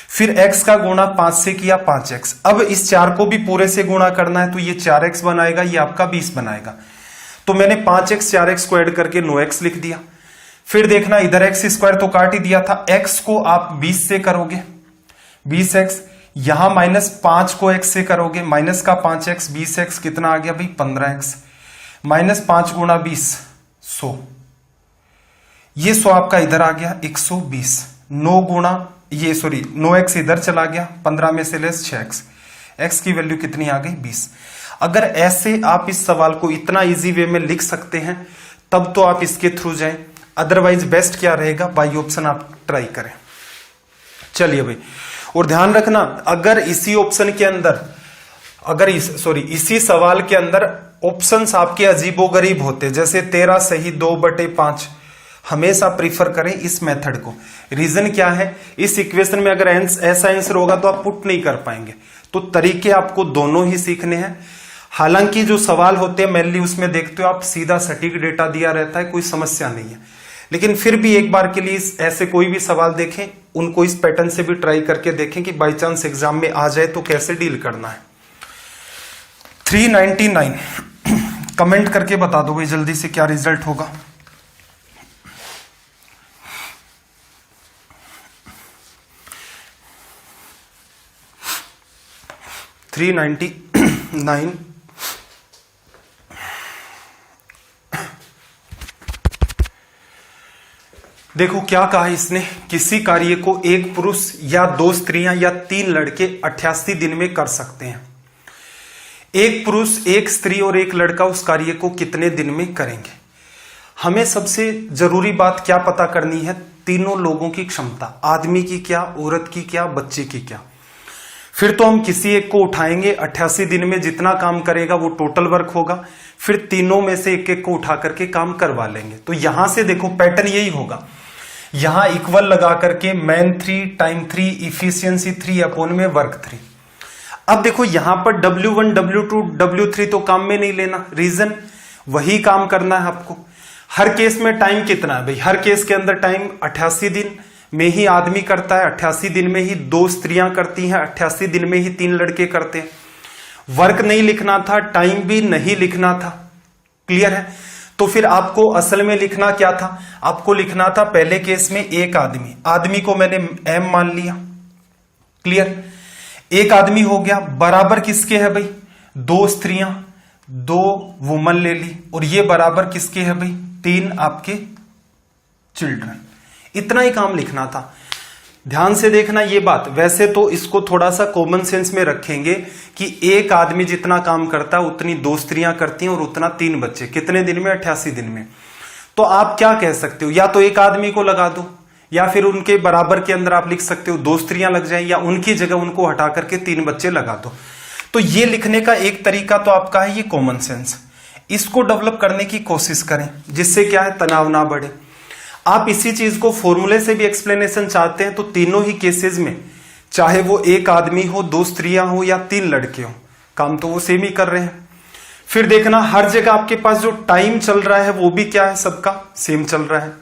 Speaker 1: फिर x का गुणा 5 से किया 5x। अब इस 4 को भी पूरे से गुणा करना है, तो ये 4x बनाएगा, ये आपका 20 बनाएगा। तो मैंने 5x 4x को ऐड करके 9x लिख दिया। फिर देखना इधर x² तो काट ही दिया था, x को आप 20 से करोगे 20x, यहां -5 को x से करोगे, माइनस का 5x 20x कितना आ गया भाई 15x, -5 गुणा 20 100, ये 100 आपका इधर आ गया 120। 9 गुणा ये 9x इधर चला गया, 15 में से लेस 6x, x की वैल्यू कितनी आ गई 20। अगर ऐसे आप इस सवाल को इतना इजी वे में लिख सकते हैं तब तो आप इसके थ्रू जाएं। अदरवाइज बेस्ट क्या रहेगा, बाई ऑप्शन आप ट्राई करें। चलिए भाई, और ध्यान रखना अगर इसी ऑप्शन के अंदर इसी सवाल के अंदर ऑप्शंस आपके अजीबोगरीब होते, जैसे 13 सही 2/5, हमेशा प्रीफर करें इस मेथड को। रीजन क्या है, इस इक्वेशन में अगर ऐसा आंसर होगा तो आप पुट नहीं कर पाएंगे, तो तरीके आपको दोनों ही सीखने हैं। हालांकि जो सवाल होते हैं मेनली उसमें देखते हो आप सीधा सटीक डेटा दिया रहता है, कोई समस्या नहीं है, लेकिन फिर भी एक बार के लिए ऐसे कोई भी सवाल देखें, उनको इस पैटर्न से भी ट्राई करके देखें कि बाई चांस एग्जाम में आ जाए तो कैसे डील करना है। 399 कमेंट करके बता दो भाई जल्दी से क्या रिजल्ट होगा। देखो क्या कहा इसने, किसी कार्य को एक पुरुष या 2 स्त्रियां या 3 लड़के 88 दिन में कर सकते हैं। एक पुरुष, एक स्त्री और एक लड़का उस कार्य को कितने दिन में करेंगे। हमें सबसे जरूरी बात क्या पता करनी है, तीनों लोगों की क्षमता, आदमी की क्या, औरत की क्या, बच्चे की क्या। फिर तो हम किसी एक को उठाएंगे, 88 दिन में जितना काम करेगा वो टोटल वर्क होगा, फिर तीनों में से एक एक को उठा करके काम करवा लेंगे। तो यहां से देखो पैटर्न यही होगा, यहां इक्वल लगा करके मैन 3 टाइम 3 इफिशियंसी 3 अपॉन में वर्क 3। अब देखो यहां पर W1 W2 W3 तो काम में नहीं लेना, रीजन वही काम करना है आपको। हर केस में टाइम कितना है भाई, हर केस के अंदर टाइम 88 दिन में ही आदमी करता है, 88 दिन में ही 2 स्त्रियां करती हैं, 88 दिन में ही 3 लड़के करते हैं। वर्क नहीं लिखना था, टाइम भी नहीं लिखना था, क्लियर है। तो फिर आपको असल में लिखना क्या था, आपको लिखना था पहले केस में एक आदमी, आदमी को मैंने M मान लिया, क्लियर। एक आदमी हो गया, बराबर किसके है भाई, 2 स्त्रियां 2 वुमन ले ली, और ये बराबर किसके है भाई, 3 आपके चिल्ड्रन। इतना ही काम लिखना था। ध्यान से देखना ये बात, वैसे तो इसको थोड़ा सा कॉमन सेंस में रखेंगे कि एक आदमी जितना काम करता है उतनी 2 स्त्रियां करती हैं और उतना 3 बच्चे, कितने दिन में, 88 दिन में। तो आप क्या कह सकते हो, या तो एक आदमी को लगा दो, या फिर उनके बराबर के अंदर आप लिख सकते हो 2 स्त्रियां लग जाए, या उनकी जगह उनको हटा करके 3 बच्चे लगा दो। तो ये लिखने का एक तरीका तो आपका है ये कॉमन सेंस, इसको डेवलप करने की कोशिश करें जिससे क्या है तनाव ना बढ़े। आप इसी चीज को फॉर्मूले से भी एक्सप्लेनेशन चाहते हैं तो तीनों ही केसेस में, चाहे वो एक आदमी हो, 2 स्त्रियां हो या 3 लड़के हो, काम तो वो सेम ही कर रहे हैं। फिर देखना हर जगह आपके पास जो टाइम चल रहा है वो भी क्या है, सबका सेम चल रहा है।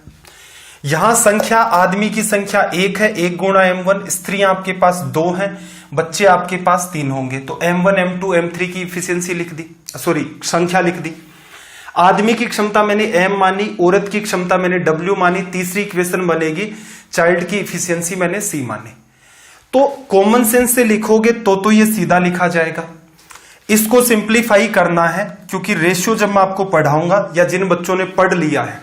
Speaker 1: यहां संख्या, आदमी की संख्या 1 है, 1 गुणा M1, स्त्रियां आपके पास 2 हैं, बच्चे आपके पास 3 होंगे, तो M1 M2 M3 की इफिशियंसी लिख दी, संख्या लिख दी। आदमी की क्षमता मैंने M मानी, औरत की क्षमता मैंने W मानी, तीसरी इक्वेशन बनेगी चाइल्ड की इफिशियंसी मैंने C मानी। तो कॉमन सेंस से लिखोगे तो ये सीधा लिखा जाएगा। इसको सिंप्लीफाई करना है, क्योंकि रेशियो जब मैं आपको पढ़ाऊंगा या जिन बच्चों ने पढ़ लिया है,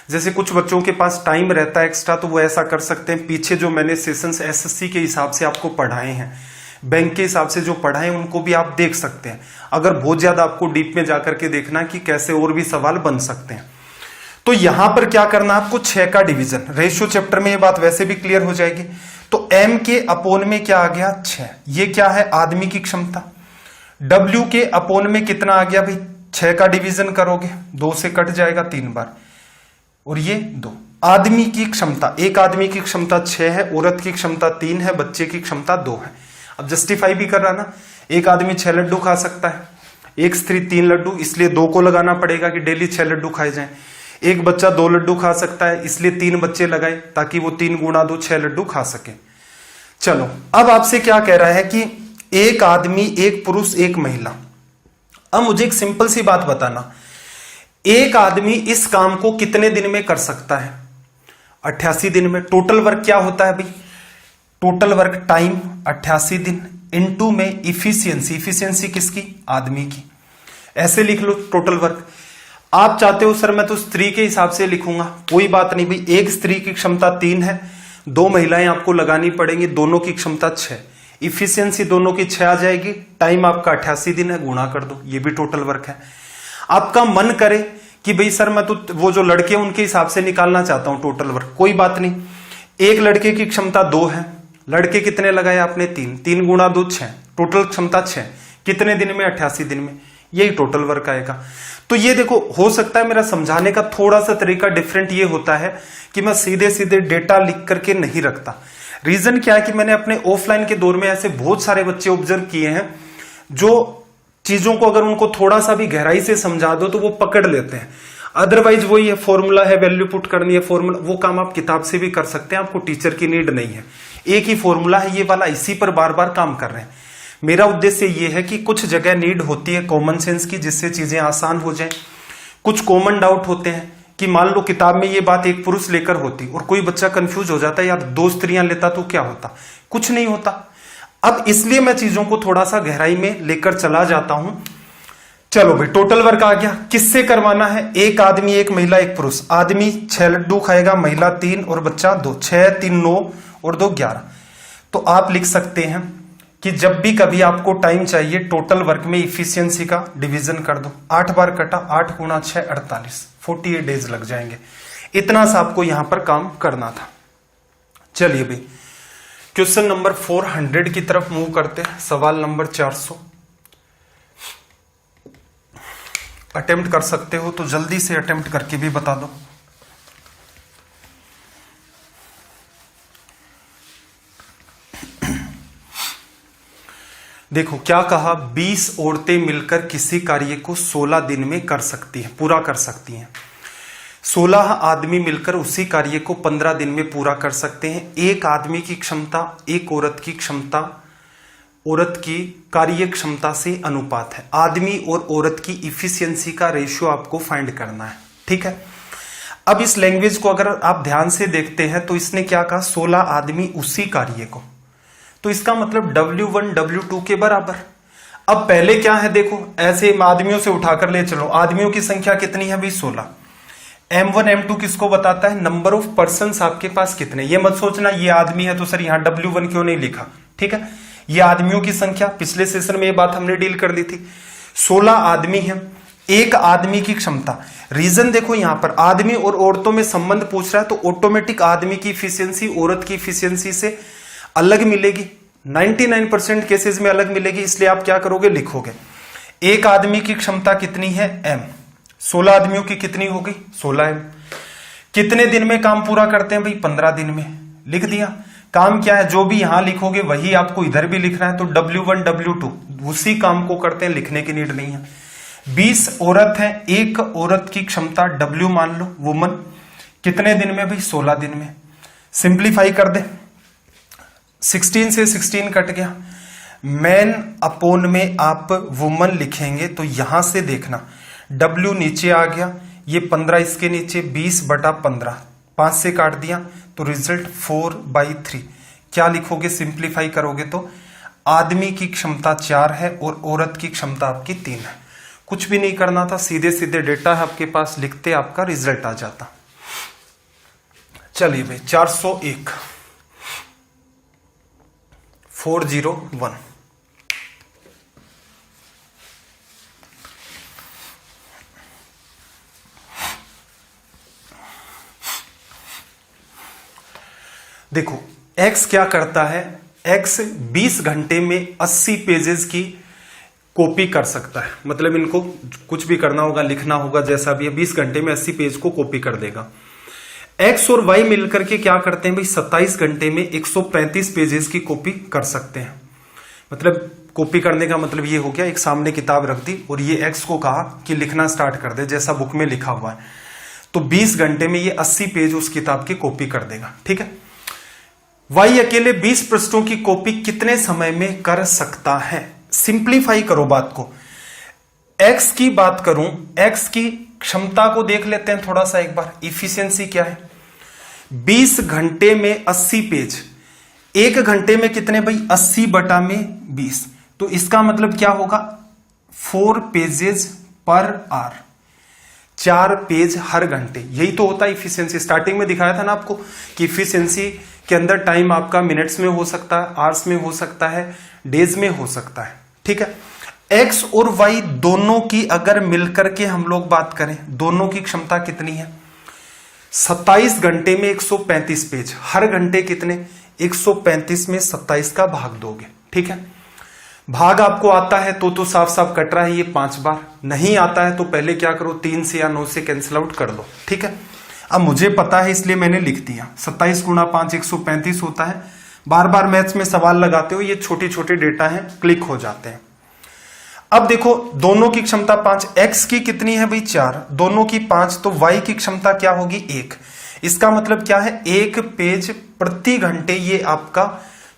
Speaker 1: जैसे कुछ बच्चों के पास टाइम रहता है एक्स्ट्रा, तो वो ऐसा कर सकते हैं, पीछे जो मैंने सेशंस SSC के हिसाब से आपको पढ़ाए हैं, बैंक के हिसाब से जो पढ़ाए उनको भी आप देख सकते हैं, अगर बहुत ज्यादा आपको डीप में जाकर के देखना कि कैसे और भी सवाल बन सकते हैं। तो यहां पर क्या करना है आपको, 6 का डिवीजन, रेशियो चैप्टर में ये बात वैसे भी क्लियर हो जाएगी। तो M के अपोन में क्या आ गया, 6, ये क्या है आदमी की क्षमता। W के अपोन में कितना आ गया भाई, 6 का डिवीजन करोगे 2 से कट जाएगा 3 बार, और ये 2। आदमी की क्षमता, एक आदमी की क्षमता 6 है, औरत की क्षमता 3 है, बच्चे की क्षमता 2 है। अब जस्टिफाई भी कर रहा ना, एक आदमी 6 लड्डू खा सकता है, एक स्त्री 3 लड्डू, इसलिए 2 को लगाना पड़ेगा कि डेली 6 लड्डू खाए जाएं। एक बच्चा 2 लड्डू खा सकता है, इसलिए 3 बच्चे लगाए ताकि वो 3 गुणा 2 6 लड्डू खा सके। चलो अब आपसे क्या कह रहा है कि एक आदमी, एक पुरुष, एक महिला। अब मुझे एक सिंपल सी बात बताना, एक आदमी इस काम को कितने दिन में कर सकता है, 88 दिन में। टोटल वर्क क्या होता है भाई, टोटल वर्क टाइम 88 दिन इनटू में इफिशियंसी, इफिशियंसी किसकी, आदमी की। ऐसे लिख लो टोटल वर्क। आप चाहते हो सर मैं तो स्त्री के हिसाब से लिखूंगा, कोई बात नहीं भाई, एक स्त्री की क्षमता 3 है, 2 महिलाएं आपको लगानी पड़ेंगी, दोनों की क्षमता 6, इफिशियंसी दोनों की 6 आ जाएगी, टाइम आपका 88 दिन है, गुणा कर दो, ये भी टोटल वर्क है। आपका मन करे कि भाई सर मैं तो वो जो लड़के हैं उनके हिसाब से निकालना चाहता हूं टोटल वर्क। कोई बात नहीं, एक लड़के की क्षमता 2 है, लड़के कितने लगाए आपने 3, 3 गुणा 2 6, टोटल क्षमता 6, कितने दिन में 88 दिन में, यही टोटल वर्क आएगा। तो ये देखो, हो सकता है मेरा समझाने का थोड़ा सा तरीका डिफरेंट ये होता है कि मैं सीधे सीधे डेटा लिख करके नहीं रखता। रीजन क्या है कि मैंने अपने ऑफलाइन के दौर में ऐसे बहुत सारे बच्चे ऑब्जर्व किए हैं जो चीजों को अगर उनको थोड़ा सा भी गहराई से समझा दो तो वो पकड़ लेते हैं। अदरवाइज वही है, फॉर्मूला है, वैल्यू पुट करनी है, फॉर्मूला, वो काम आप किताब से भी कर सकते हैं, आपको टीचर की नीड नहीं है। एक ही फॉर्मूला है ये वाला, इसी पर बार बार काम कर रहे हैं। मेरा उद्देश्य ये है कि कुछ जगह नीड होती है कॉमन सेंस की, जिससे चीजें आसान हो जाएं। कुछ कॉमन डाउट होते हैं कि मान लो किताब में ये बात एक पुरुष लेकर होती और कोई बच्चा कंफ्यूज हो जाता है, यार 2 स्त्रियां लेता तो क्या होता, कुछ नहीं होता। अब इसलिए मैं चीजों को थोड़ा सा गहराई में लेकर चला जाता हूं। चलो भाई, टोटल वर्क आ गया। किससे करवाना है? एक आदमी, एक महिला, एक पुरुष। आदमी 6 लड्डू खाएगा, महिला 3 और बच्चा 2। 6 3 9 और 2 11। तो आप लिख सकते हैं कि जब भी कभी आपको टाइम चाहिए टोटल वर्क में इफिशियंसी का डिवीजन कर दो। 8 बार कटा, 8 गुणा 6 48, 48 डेज लग जाएंगे। इतना सा आपको यहां पर काम करना था। चलिए भाई, क्वेश्चन नंबर 400 की तरफ मूव करते हैं। सवाल नंबर 400 अटेम्प्ट कर सकते हो तो जल्दी से अटेम्प्ट करके भी बता दो। देखो क्या कहा, 20 औरतें मिलकर किसी कार्य को 16 दिन में कर सकती हैं, पूरा कर सकती हैं। 16 आदमी मिलकर उसी कार्य को 15 दिन में पूरा कर सकते हैं। एक आदमी की क्षमता एक औरत की क्षमता, औरत की कार्य क्षमता से अनुपात है। आदमी और औरत की इफिशियंसी का रेशियो आपको फाइंड करना है, ठीक है। अब इस लैंग्वेज को अगर आप ध्यान से देखते हैं तो इसने क्या कहा, 16 आदमी उसी कार्य को, तो इसका मतलब W1 W2 के बराबर। अब पहले क्या है देखो, ऐसे आदमियों से उठाकर ले चलो, आदमियों की संख्या कितनी है भाई 16। M1 M2 किसको बताता है, नंबर ऑफ पर्संस आपके पास कितने। ये मत सोचना ये आदमी है तो सर यहां W1 क्यों नहीं लिखा, ठीक है। ये आदमियों की संख्या, पिछले सेशन में ये बात हमने डील कर ली थी। 16 आदमी है, एक आदमी की क्षमता। रीजन देखो, यहां पर आदमी और औरतों में संबंध पूछ रहा है तो ऑटोमेटिक आदमी की इफिशियंसी औरत की इफिशियंसी से अलग मिलेगी, 99% केसेस में अलग मिलेगी। इसलिए आप क्या करोगे, लिखोगे एक आदमी की क्षमता कितनी है M, 16 आदमियों की कितनी होगी 16 M। कितने दिन में काम पूरा करते हैं भाई, 15 दिन में। लिख दिया। काम क्या है, जो भी यहां लिखोगे वही आपको इधर भी लिखना है। तो W1 W2 उसी काम को करते हैं, लिखने की नीड नहीं है। 20 औरत है, एक औरत की क्षमता W मान लो, वुमन, कितने दिन में भाई 16 दिन में। सिंप्लीफाई कर दे, 16 से 16 कट गया। मैन अपोन में आप वुमन लिखेंगे तो यहां से देखना W नीचे आ गया, ये 15 इसके नीचे, 20/15, 5 से काट दिया तो रिजल्ट 4/3। क्या लिखोगे, सिंप्लीफाई करोगे तो आदमी की क्षमता 4 है और औरत की क्षमता आपकी 3 है। कुछ भी नहीं करना था, सीधे सीधे डेटा है आपके पास, लिखते आपका रिजल्ट आ जाता। चलिए भाई 401 401 देखो x क्या करता है, x 20 घंटे में 80 पेजेस की कॉपी कर सकता है। मतलब इनको कुछ भी करना होगा, लिखना होगा, जैसा भी है, 20 घंटे में 80 पेज को कॉपी कर देगा। x और y मिलकर के क्या करते हैं भाई, 27 घंटे में 135 पेजेस की कॉपी कर सकते हैं। मतलब कॉपी करने का मतलब ये हो गया, एक सामने किताब रख दी और ये x को कहा कि लिखना स्टार्ट कर दे जैसा बुक में लिखा हुआ है, तो 20 घंटे में ये 80 पेज उस किताब की कॉपी कर देगा, ठीक है। y अकेले 20 पृष्ठों की कॉपी कितने समय में कर सकता है। सिंप्लीफाई करो बात को, x की बात करूं, x की क्षमता को देख लेते हैं थोड़ा सा एक बार। इफिशियंसी क्या है, 20 घंटे में 80 पेज, एक घंटे में कितने भाई 80/20, तो इसका मतलब क्या होगा 4 पेजेस पर आवर, 4 पेज हर घंटे। यही तो होता है इफिशियंसी। स्टार्टिंग में दिखाया था ना आपको कि इफिशियंसी के अंदर टाइम आपका मिनट्स में हो सकता है, आवर्स में हो सकता है, डेज में हो सकता है, ठीक है। एक्स और वाई दोनों की अगर मिलकर के हम लोग बात करें, दोनों की क्षमता कितनी है? 27 घंटे में 135 पेज, हर घंटे कितने? 135 में 27 का भाग दोगे, ठीक है। भाग आपको आता है तो साफ साफ कट रहा है ये 5 बार, नहीं आता है तो पहले क्या करो, 3 से या 9 से कैंसिल आउट कर दो, ठीक है। अब मुझे पता है इसलिए मैंने लिख दिया 27 गुणा 5 135 होता है। बार बार मैथ्स में सवाल लगाते हो, ये छोटे छोटे डेटा हैं, क्लिक हो जाते हैं। अब देखो दोनों की क्षमता 5, एक्स की कितनी है भाई 4, दोनों की 5, तो वाई की क्षमता क्या होगी 1। इसका मतलब क्या है, 1 पेज प्रति घंटे ये आपका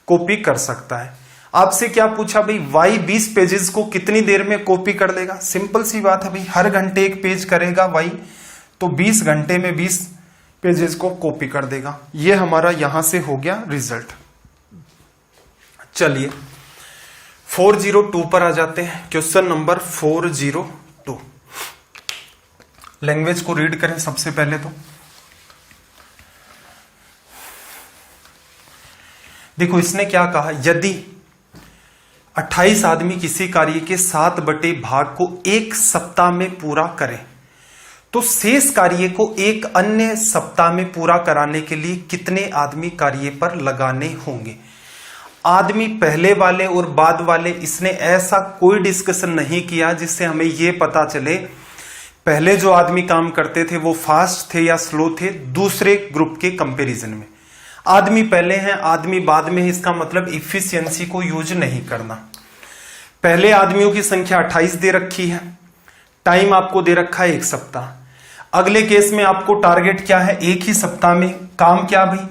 Speaker 1: कॉपी कर सकता है। आपसे क्या पूछा भाई, वाई 20 पेजेस को कितनी देर में कॉपी कर लेगा? सिंपल सी बात है भाई, हर घंटे 1 पेज करेगा वाई, तो 20 घंटे में 20 पेजेस को कॉपी कर देगा। ये हमारा यहां से हो गया रिजल्ट। चलिए 402 पर आ जाते हैं। Question number 402। लैंग्वेज को रीड करें सबसे पहले तो। देखो इसने क्या कहा, यदि 28 आदमी किसी कार्य के 7 बटे भाग को 1 सप्ताह में पूरा करें तो शेष कार्य को एक अन्य सप्ताह में पूरा कराने के लिए कितने आदमी कार्य पर लगाने होंगे? आदमी पहले वाले और बाद वाले, इसने ऐसा कोई डिस्कशन नहीं किया जिससे हमें यह पता चले पहले जो आदमी काम करते थे वो फास्ट थे या स्लो थे दूसरे ग्रुप के कंपैरिजन में। आदमी पहले हैं, आदमी बाद में है, इसका मतलब इफिशियंसी को यूज नहीं करना। पहले आदमियों की संख्या 28 दे रखी है, टाइम आपको दे रखा है 1 सप्ताह। अगले केस में आपको टारगेट क्या है, 1 ही सप्ताह में काम क्या भाई,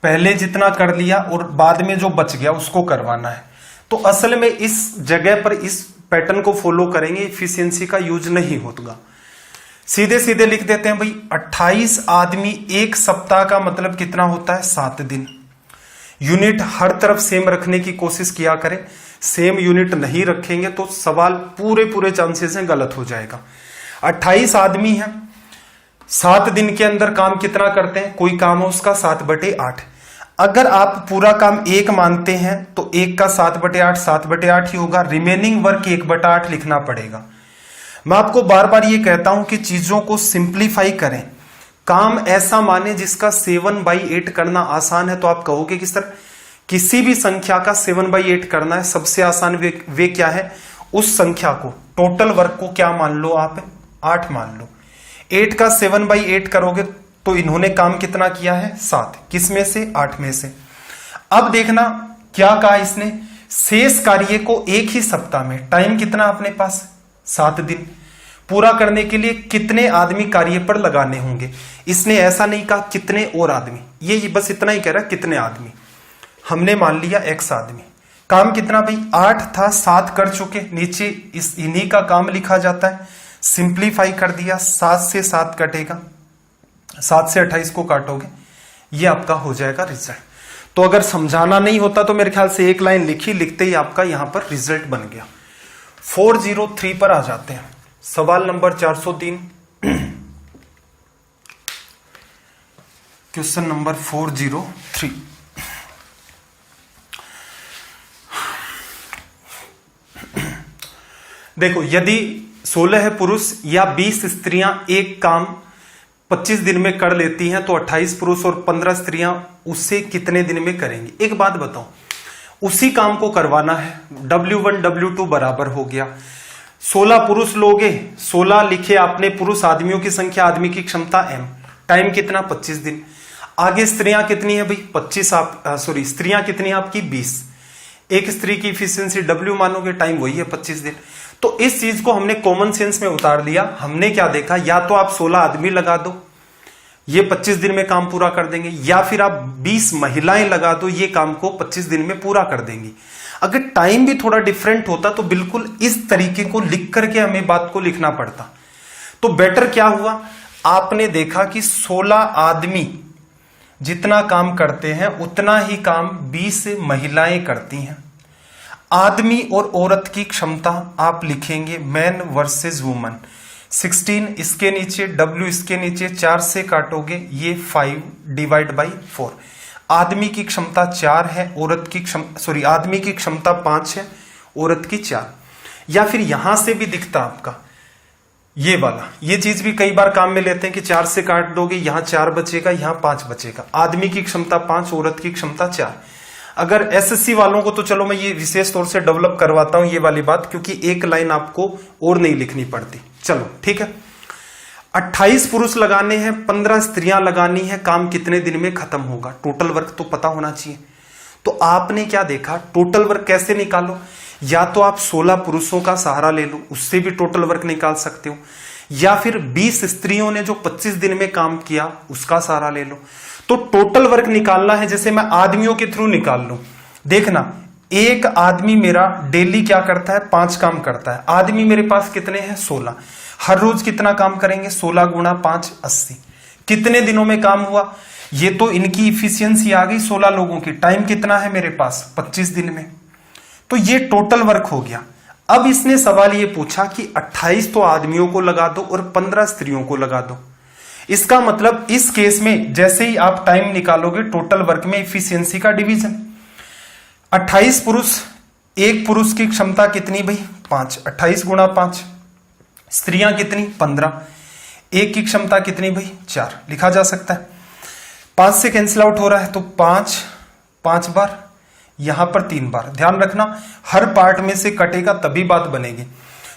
Speaker 1: पहले जितना कर लिया और बाद में जो बच गया उसको करवाना है। तो असल में इस जगह पर इस पैटर्न को फॉलो करेंगे, इफिशियंसी का यूज नहीं होगा। सीधे सीधे लिख देते हैं भाई 28 आदमी 1 सप्ताह का मतलब कितना होता है 7 दिन। यूनिट हर तरफ सेम रखने की कोशिश किया करें, सेम यूनिट नहीं रखेंगे तो सवाल पूरे चांसेस हैं गलत हो जाएगा। 28 आदमी हैं, 7 दिन के अंदर काम कितना करते हैं, कोई काम है उसका 7/8। अगर आप पूरा काम 1 मानते हैं तो 1 का 7/8 7/8 ही होगा, रिमेनिंग वर्क 1/8 लिखना पड़ेगा। मैं आपको बार बार ये कहता हूं कि चीजों को सिंप्लीफाई करें, काम ऐसा माने जिसका 7/8 करना आसान है। तो आप कहोगे कि सर किसी भी संख्या का 7/8 करना है, सबसे आसान वे क्या है, उस संख्या को टोटल वर्क को क्या मान लो आप 8 मान लो। 8 का 7/8 करोगे तो इन्होंने काम कितना किया है 7, किस में से 8 में से। अब देखना क्या कहा इसने, शेष कार्य को 1 ही सप्ताह में, टाइम कितना अपने पास 7 दिन, पूरा करने के लिए कितने आदमी कार्य पर लगाने होंगे। इसने ऐसा नहीं कहा कितने और आदमी, ये बस इतना ही कह रहा कितने आदमी। हमने मान लिया x आदमी, काम कितना भाई 8 था, 7 कर चुके, नीचे इस इन्हीं का काम लिखा जाता है। सिंप्लीफाई कर दिया, 7 से 7 कटेगा, 7 से 28 को काटोगे, ये आपका हो जाएगा रिजल्ट। तो अगर समझाना नहीं होता तो मेरे ख्याल से एक लाइन लिखी, लिखते ही आपका यहां पर रिजल्ट बन गया। 403 पर आ जाते हैं, सवाल नंबर 403। Question number 403। देखो यदि 16 पुरुष या 20 स्त्रियां एक काम 25 दिन में कर लेती हैं तो 28 पुरुष और 15 स्त्रियां उससे कितने दिन में करेंगी। एक बात बताओ, उसी काम को करवाना है, W1 W2 बराबर हो गया। 16 पुरुष लोगे, 16 लिखे आपने पुरुष आदमियों की संख्या, आदमी की क्षमता m, टाइम कितना 25 दिन। आगे स्त्रियां कितनी है भाई 25, स्त्रियां कितनी है आपकी 20। एक स्त्री की इफिशियंसी W मानोगे, टाइम वही है 25 दिन। तो इस चीज को हमने कॉमन सेंस में उतार लिया। हमने क्या देखा, या तो आप 16 आदमी लगा दो, ये 25 दिन में काम पूरा कर देंगे, या फिर आप 20 महिलाएं लगा दो, ये काम को 25 दिन में पूरा कर देंगी। अगर टाइम भी थोड़ा डिफरेंट होता तो बिल्कुल इस तरीके को लिख करके हमें बात को लिखना पड़ता। तो बेटर क्या हुआ, आपने देखा कि 16 आदमी जितना काम करते हैं उतना ही काम 20 महिलाएं करती हैं। आदमी और औरत की क्षमता आप लिखेंगे मैन वर्सेस वुमन। 16 इसके नीचे, W इसके नीचे, 4 से काटोगे ये 5 डिवाइड बाई 4। आदमी की क्षमता 4 है, औरत की आदमी की क्षमता 5 है, औरत की 4। या फिर यहां से भी दिखता आपका ये वाला, ये चीज भी कई बार काम में लेते हैं कि 4 से काट दोगे, यहां 4 बचेगा, यहां 5 बचेगा। आदमी की क्षमता 5, औरत की क्षमता 4। अगर एसएससी वालों को तो चलो मैं ये विशेष तौर से डेवलप करवाता हूं ये वाली बात, क्योंकि एक लाइन आपको और नहीं लिखनी पड़ती। चलो ठीक है, 28 पुरुष लगाने हैं, 15 स्त्रियां लगानी है, काम कितने दिन में खत्म होगा? टोटल वर्क तो पता होना चाहिए। तो आपने क्या देखा, टोटल वर्क कैसे निकालो? या तो आप 16 पुरुषों का सहारा ले लो, उससे भी टोटल वर्क निकाल सकते हो, या फिर 20 स्त्रियों ने जो 25 दिन में काम किया उसका सहारा ले लो। तो टोटल वर्क निकालना है, जैसे मैं आदमियों के थ्रू निकाल लूं। देखना, एक आदमी मेरा डेली क्या करता है? 5 काम करता है। आदमी मेरे पास कितने हैं? 16। हर रोज कितना काम करेंगे? 16 गुणा 5 80। कितने दिनों में काम हुआ? ये तो इनकी इफिशियंसी आ गई 16 लोगों की। टाइम कितना है मेरे पास? 25 दिन में। तो ये टोटल वर्क हो गया। अब इसने सवाल ये पूछा कि 28 तो आदमियों को लगा दो और 15 स्त्रियों को लगा दो। इसका मतलब इस केस में जैसे ही आप टाइम निकालोगे, टोटल वर्क में इफिशियंसी का डिवीजन। 28 पुरुष, एक पुरुष की क्षमता कितनी भाई? 5। 28 गुणा 5। स्त्रियां कितनी? 15। एक की क्षमता कितनी भाई? 4। लिखा जा सकता है। 5 से कैंसिल आउट हो रहा है तो 5 बार, यहां पर 3 बार। ध्यान रखना, हर पार्ट में से कटेगा तभी बात बनेगी।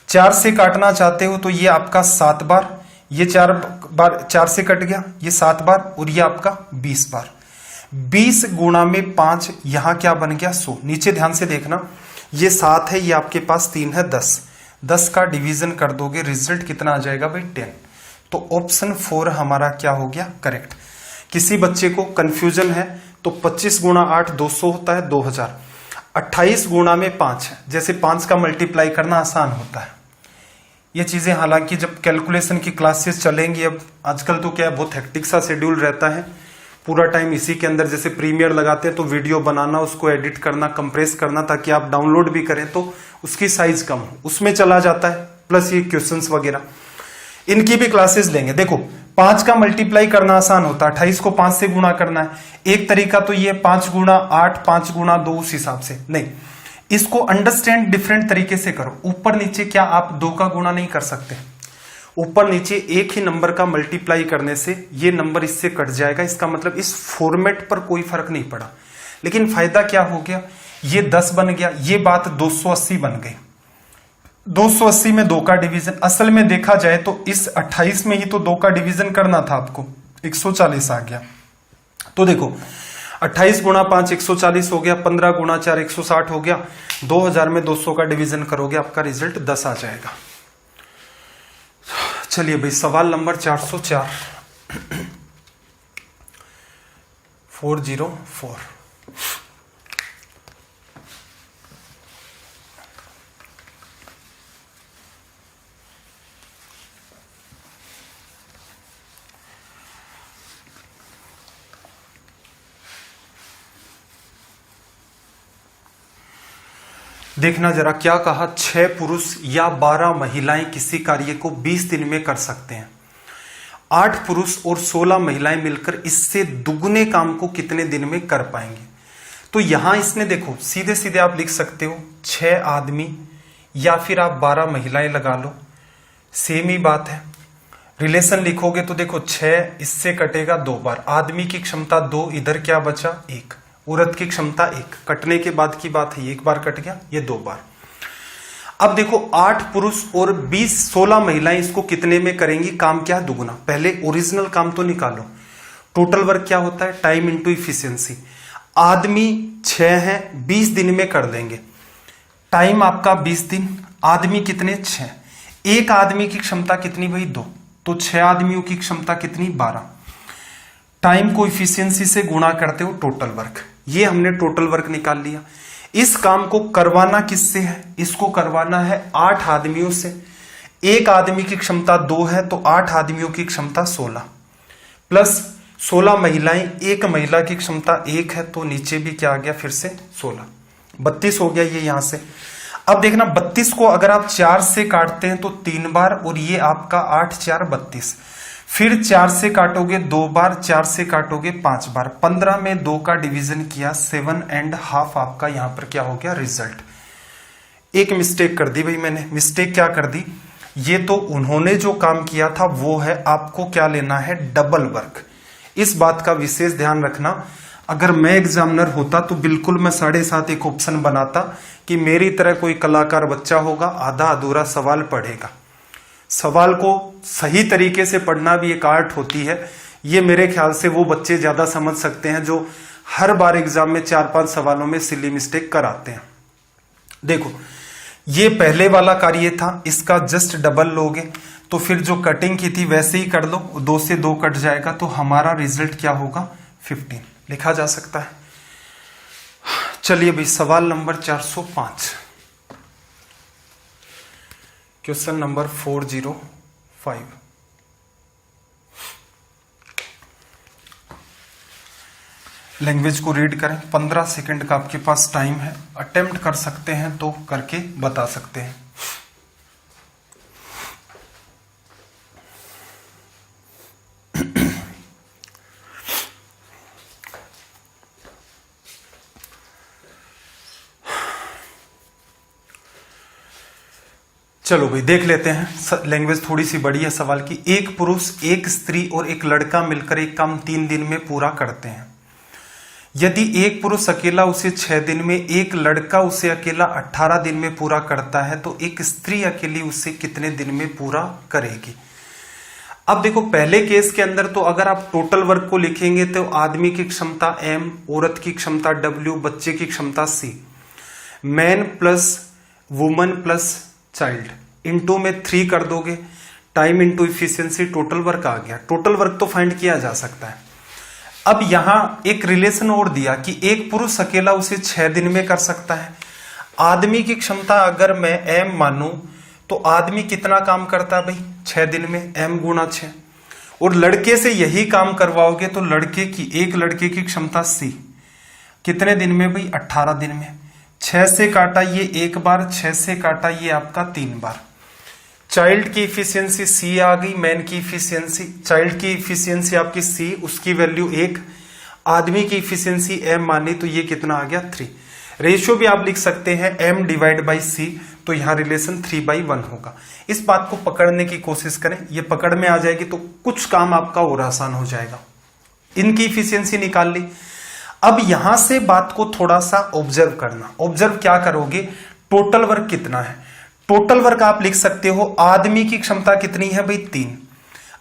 Speaker 1: 4 से काटना चाहते हो तो ये आपका 7 बार, ये 4 बार 4 से कट गया, ये 7 बार, और ये आपका 20 बार। 20 गुणा में 5, यहां क्या बन गया? 100। नीचे ध्यान से देखना, ये 7 है, ये आपके पास 3 है, 10। 10 का डिवीजन कर दोगे, रिजल्ट कितना आ जाएगा भाई? 10। तो ऑप्शन 4 हमारा क्या हो गया? करेक्ट। किसी बच्चे को कंफ्यूजन है तो 25 गुणा 8 200 होता है, 2000। 28 गुणा में 5 है, जैसे 5 का मल्टीप्लाई करना आसान होता है। ये चीजें हालांकि जब कैलकुलेशन की क्लासेस चलेंगी, अब आजकल तो क्या है, बहुत हेक्टिक सा शेड्यूल रहता है, पूरा टाइम इसी के अंदर। जैसे प्रीमियर लगाते हैं तो वीडियो बनाना, उसको एडिट करना, कंप्रेस करना, ताकि आप डाउनलोड भी करें तो उसकी साइज कम हो, उसमें चला जाता है। प्लस ये क्वेश्चंस वगैरह, इनकी भी क्लासेस लेंगे। देखो, 5 का मल्टीप्लाई करना आसान होता है, 28 को 5 से गुणा करना है। एक तरीका तो ये 5 गुणा 8, 5 गुणा 2, उस हिसाब से नहीं, इसको अंडरस्टैंड डिफरेंट तरीके से करो। ऊपर नीचे क्या आप 2 का गुणा नहीं कर सकते? ऊपर नीचे एक ही नंबर का मल्टीप्लाई करने से ये नंबर इससे कट जाएगा। इसका मतलब इस फॉर्मेट पर कोई फर्क नहीं पड़ा, लेकिन फायदा क्या हो गया? ये 10 बन गया, ये बात 280 बन गई। 280 में 2 का डिवीजन, असल में देखा जाए तो इस 28 में ही तो 2 का डिवीजन करना था आपको, 140 आ गया। तो देखो, 28 गुणा 5 140 हो गया, 15 गुणा 4 160 हो गया। 2000 में 200 का डिवीजन करोगे, आपका रिजल्ट 10 आ जाएगा। चलिए भाई, सवाल नंबर 404 404। देखना जरा क्या कहा, 6 पुरुष या 12 महिलाएं किसी कार्य को 20 दिन में कर सकते हैं। 8 पुरुष और 16 महिलाएं मिलकर इससे दुगने काम को कितने दिन में कर पाएंगे? तो यहां इसने देखो, सीधे सीधे आप लिख सकते हो 6 आदमी या फिर आप 12 महिलाएं लगा लो, सेम ही बात है। रिलेशन लिखोगे तो देखो 6 इससे कटेगा 2 बार, आदमी की क्षमता 2, इधर क्या बचा? 1, औरत की क्षमता 1। कटने के बाद की बात है, 1 बार कट गया, ये 2 बार। अब देखो, 8 पुरुष और 16 महिलाएं इसको कितने में करेंगी? काम क्या है? दुगुना। पहले ओरिजिनल काम तो निकालो। टोटल वर्क क्या होता है? Time into efficiency. आदमी 6 हैं, 20 दिन में कर देंगे। टाइम आपका 20 दिन, आदमी कितने? 6। एक आदमी की क्षमता कितनी भाई? 2। तो 6 आदमियों की क्षमता कितनी? 12। टाइम को इफिशियंसी से गुणा करते हो टोटल वर्क। ये हमने टोटल वर्क निकाल लिया। इस काम को करवाना किससे है? इसको करवाना है 8 आदमियों से। एक आदमी की क्षमता 2 है तो 8 आदमियों की क्षमता 16 प्लस 16 महिलाएं, एक महिला की क्षमता 1 है तो नीचे भी क्या आ गया? फिर से 16, 32 हो गया ये यहां से। अब देखना, 32 को अगर आप 4 से काटते हैं तो 3 बार, और ये आपका 8 4 32। फिर 4 से काटोगे 2 बार, 4 से काटोगे 5 बार। 15 में 2 का डिवीजन किया, 7.5 आपका यहां पर क्या हो गया? रिजल्ट। एक मिस्टेक कर दी भाई मैंने। मिस्टेक क्या कर दी, ये तो उन्होंने जो काम किया था वो है, आपको क्या लेना है, डबल वर्क। इस बात का विशेष ध्यान रखना। अगर मैं एग्जामिनर होता तो बिल्कुल मैं 7.5 एक ऑप्शन बनाता कि मेरी तरह कोई कलाकार बच्चा होगा, आधा अधूरा सवाल पढ़ेगा। सवाल को सही तरीके से पढ़ना भी एक आर्ट होती है। ये मेरे ख्याल से वो बच्चे ज्यादा समझ सकते हैं जो हर बार एग्जाम में 4-5 सवालों में सिली मिस्टेक कराते हैं। देखो, ये पहले वाला कार्य था, इसका जस्ट डबल लोगे तो फिर जो कटिंग की थी वैसे ही कर लो, 2 से 2 कट जाएगा तो हमारा रिजल्ट क्या होगा, 15 लिखा जा सकता है। चलिए भाई, सवाल नंबर 405, क्वेश्चन नंबर 405। लैंग्वेज को रीड करें। 15 सेकंड का आपके पास टाइम है, अटेम्प्ट कर सकते हैं तो करके बता सकते हैं। चलो भाई देख लेते हैं। लैंग्वेज थोड़ी सी बड़ी है सवाल की। एक पुरुष, एक स्त्री और एक लड़का मिलकर एक काम 3 दिन में पूरा करते हैं। यदि एक पुरुष अकेला उसे 6 दिन में, एक लड़का उसे अकेला 18 दिन में पूरा करता है, तो एक स्त्री अकेली उसे कितने दिन में पूरा करेगी। अब देखो, पहले केस के अंदर तो अगर आप टोटल वर्क को लिखेंगे तो आदमी की क्षमता M, औरत की क्षमता W, बच्चे की क्षमता C, man plus woman plus child into में 3 कर दोगे, time into efficiency, total work आ गया। टोटल वर्क तो फाइंड किया जा सकता है। अब यहां एक रिलेशन और दिया कि एक पुरुष अकेला उसे 6 दिन में कर सकता है। आदमी की क्षमता अगर मैं M मानूं तो आदमी कितना काम करता है भाई, 6 दिन में, M गुणा 6। और लड़के से यही काम करवाओगे तो एक लड़के की क्षमता C कितने दिन में भाई, 18 दिन में। 6 से काटा ये 1 बार, 6 से काटा ये आपका 3 बार। चाइल्ड की इफिशियंसी C आ गई, मैन की इफिशियंसी, चाइल्ड की इफिशियंसी आपकी C, उसकी वैल्यू 1, आदमी की इफिशियंसी M मानी तो ये कितना आ गया, 3। रेशियो भी आप लिख सकते हैं M डिवाइड बाई C, तो यहां रिलेशन 3/1 होगा। इस बात को पकड़ने की कोशिश करें, ये पकड़ में आ जाएगी तो कुछ काम आपका और आसान हो जाएगा। इनकी इफिशियंसी निकाल ली। अब यहां से बात को थोड़ा सा ऑब्जर्व करना। ऑब्जर्व क्या करोगे, टोटल वर्क कितना है। टोटल वर्क आप लिख सकते हो, आदमी की क्षमता कितनी है भाई, 3।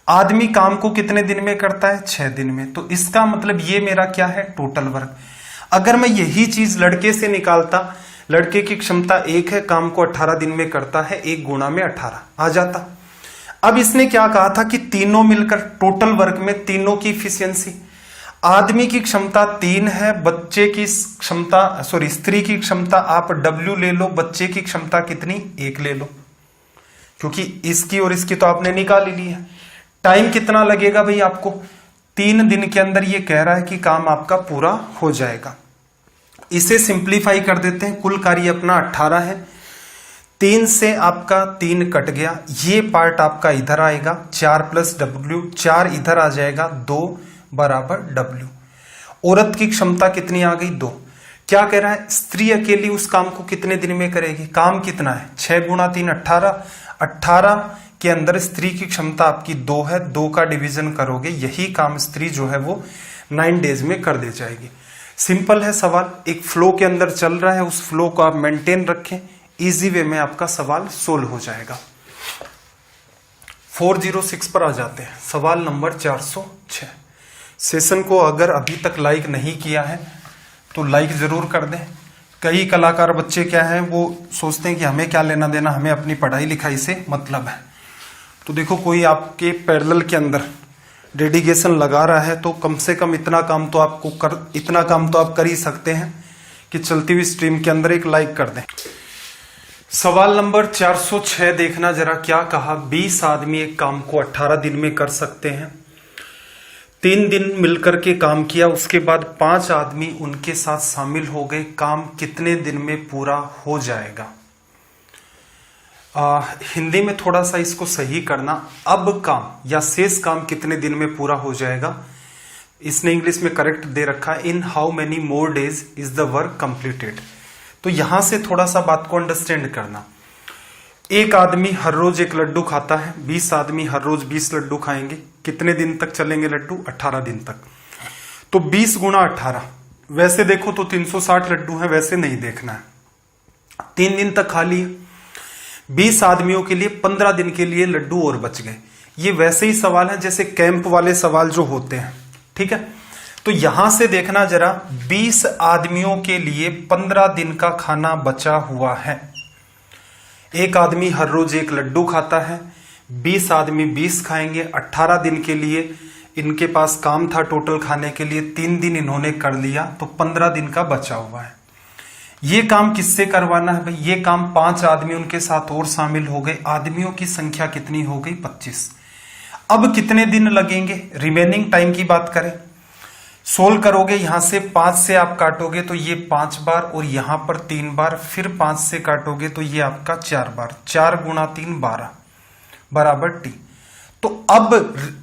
Speaker 1: आदमी काम को कितने दिन में करता है, 6 दिन में। तो इसका मतलब ये मेरा क्या है, टोटल वर्क। अगर मैं यही चीज लड़के से निकालता, लड़के की क्षमता 1 है, काम को 18 दिन में करता है, 1 गुणा में 18 आ जाता। अब इसने क्या कहा था कि तीनों मिलकर टोटल वर्क में तीनों की इफिशियंसी, आदमी की क्षमता 3 है, बच्चे की क्षमता स्त्री की क्षमता आप W ले लो, बच्चे की क्षमता कितनी, 1 ले लो, क्योंकि इसकी और इसकी तो आपने निकाल ही ली है। टाइम कितना लगेगा भाई आपको, 3 दिन के अंदर ये कह रहा है कि काम आपका पूरा हो जाएगा। इसे सिंप्लीफाई कर देते हैं। कुल कार्य अपना 18 है, 3 से आपका 3 कट गया, ये पार्ट आपका इधर आएगा, 4 प्लस W, 4 इधर आ जाएगा, 2 बराबर W। औरत की क्षमता कितनी आ गई, 2। क्या कह रहा है, स्त्री अकेली उस काम को कितने दिन में करेगी। काम कितना है, 6 गुणा 3 18, 18 के अंदर स्त्री की क्षमता आपकी 2 है, 2 का डिवीजन करोगे, यही काम स्त्री जो है वो 9 डेज में कर दे जाएगी। सिंपल है सवाल, एक फ्लो के अंदर चल रहा है, उस फ्लो को आप मेंटेन रखें, इजी वे में आपका सवाल सोल्व हो जाएगा। 406 पर आ जाते हैं, सवाल नंबर 406। सेशन को अगर अभी तक लाइक नहीं किया है तो लाइक जरूर कर दें। कई कलाकार बच्चे क्या हैं, वो सोचते हैं कि हमें क्या लेना देना, हमें अपनी पढ़ाई लिखाई से मतलब है। तो देखो, कोई आपके पैरेलल के अंदर डेडिकेशन लगा रहा है तो कम से कम इतना काम तो आप कर ही सकते हैं कि चलती हुई स्ट्रीम के अंदर एक लाइक कर दें। सवाल नंबर 406 देखना जरा क्या कहा। 20 आदमी एक काम को 18 दिन में कर सकते हैं। 3 दिन मिलकर के काम किया, उसके बाद 5 आदमी उनके साथ शामिल हो गए, काम कितने दिन में पूरा हो जाएगा। हिंदी में थोड़ा सा इसको सही करना, अब काम या शेष काम कितने दिन में पूरा हो जाएगा। इसने इंग्लिश में करेक्ट दे रखा है, in how many more days is the work completed. तो यहां से थोड़ा सा बात को अंडरस्टैंड करना। एक आदमी हर रोज एक लड्डू खाता है, 20 आदमी हर रोज 20 लड्डू खाएंगे। कितने दिन तक चलेंगे लड्डू? 18 दिन तक। तो 20 गुणा 18, वैसे देखो तो 360 लड्डू हैं, वैसे नहीं देखना है। 3 दिन तक खा लिए, 20 आदमियों के लिए 15 दिन के लिए लड्डू और बच गए। ये वैसे ही सवाल है जैसे कैंप वाले सवाल जो होते हैं, ठीक है। तो यहां से देखना जरा, 20 आदमियों के लिए 15 दिन का खाना बचा हुआ है। एक आदमी हर रोज एक लड्डू खाता है, 20 आदमी 20 खाएंगे, 18 दिन के लिए इनके पास काम था टोटल खाने के लिए, 3 दिन इन्होंने कर लिया, तो 15 दिन का बचा हुआ है। ये काम किससे करवाना है भाई? ये काम 5 आदमी उनके साथ और शामिल हो गए, आदमियों की संख्या कितनी हो गई? 25। अब कितने दिन लगेंगे? रिमेनिंग टाइम की बात करें, सोल्व करोगे, यहां से 5 से आप काटोगे तो ये 5 बार, और यहां पर 3 बार, फिर 5 से काटोगे तो ये आपका 4 बार। 4 गुणा 3 12 बराबर टी। तो अब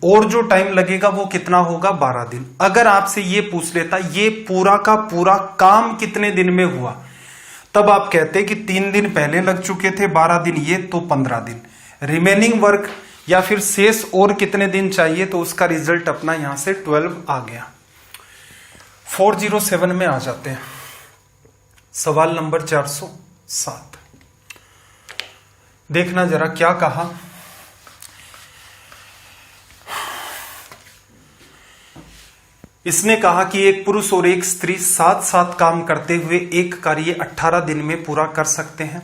Speaker 1: और जो टाइम लगेगा वो कितना होगा? 12 दिन। अगर आपसे ये पूछ लेता ये पूरा का पूरा काम कितने दिन में हुआ, तब आप कहते कि 3 दिन पहले लग चुके थे, 12 दिन ये, तो 15 दिन। रिमेनिंग वर्क या फिर शेष और कितने दिन चाहिए, तो उसका रिजल्ट अपना यहां से 12 आ गया। 407 में आ जाते हैं, सवाल नंबर 407। देखना जरा क्या कहा। इसने कहा कि एक पुरुष और एक स्त्री साथ साथ काम करते हुए एक कार्य 18 दिन में पूरा कर सकते हैं।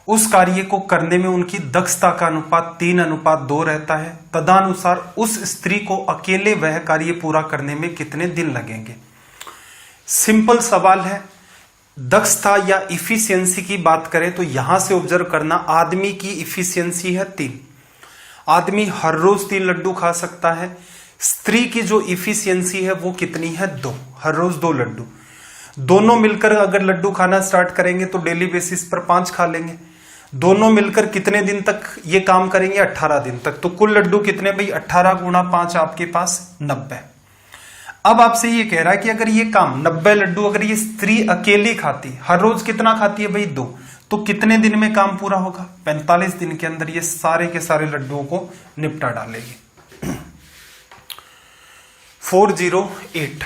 Speaker 1: उस कार्य को करने में उनकी दक्षता का अनुपात 3:2 रहता है। तदनुसार उस स्त्री को अकेले वह कार्य पूरा करने में कितने दिन लगेंगे? सिंपल सवाल है। दक्षता या इफिशियंसी की बात करें तो यहां से ऑब्जर्व करना, आदमी की इफिशियंसी है 3, आदमी हर रोज 3 लड्डू खा सकता है। स्त्री की जो इफिशियंसी है वो कितनी है? 2, हर रोज 2 लड्डू। दोनों मिलकर अगर लड्डू खाना स्टार्ट करेंगे तो डेली बेसिस पर 5 खा लेंगे। दोनों मिलकर कितने दिन तक ये काम करेंगे? 18 दिन तक। तो कुल लड्डू कितने भाई? 18 गुणा 5 आपके पास 90। अब आपसे ये कह रहा है कि अगर ये काम 90 लड्डू अगर ये स्त्री अकेली खाती, हर रोज कितना खाती है भाई? 2, तो कितने दिन में काम पूरा होगा? 45 दिन के अंदर ये सारे के सारे लड्डुओं को निपटा डालेगी। 408,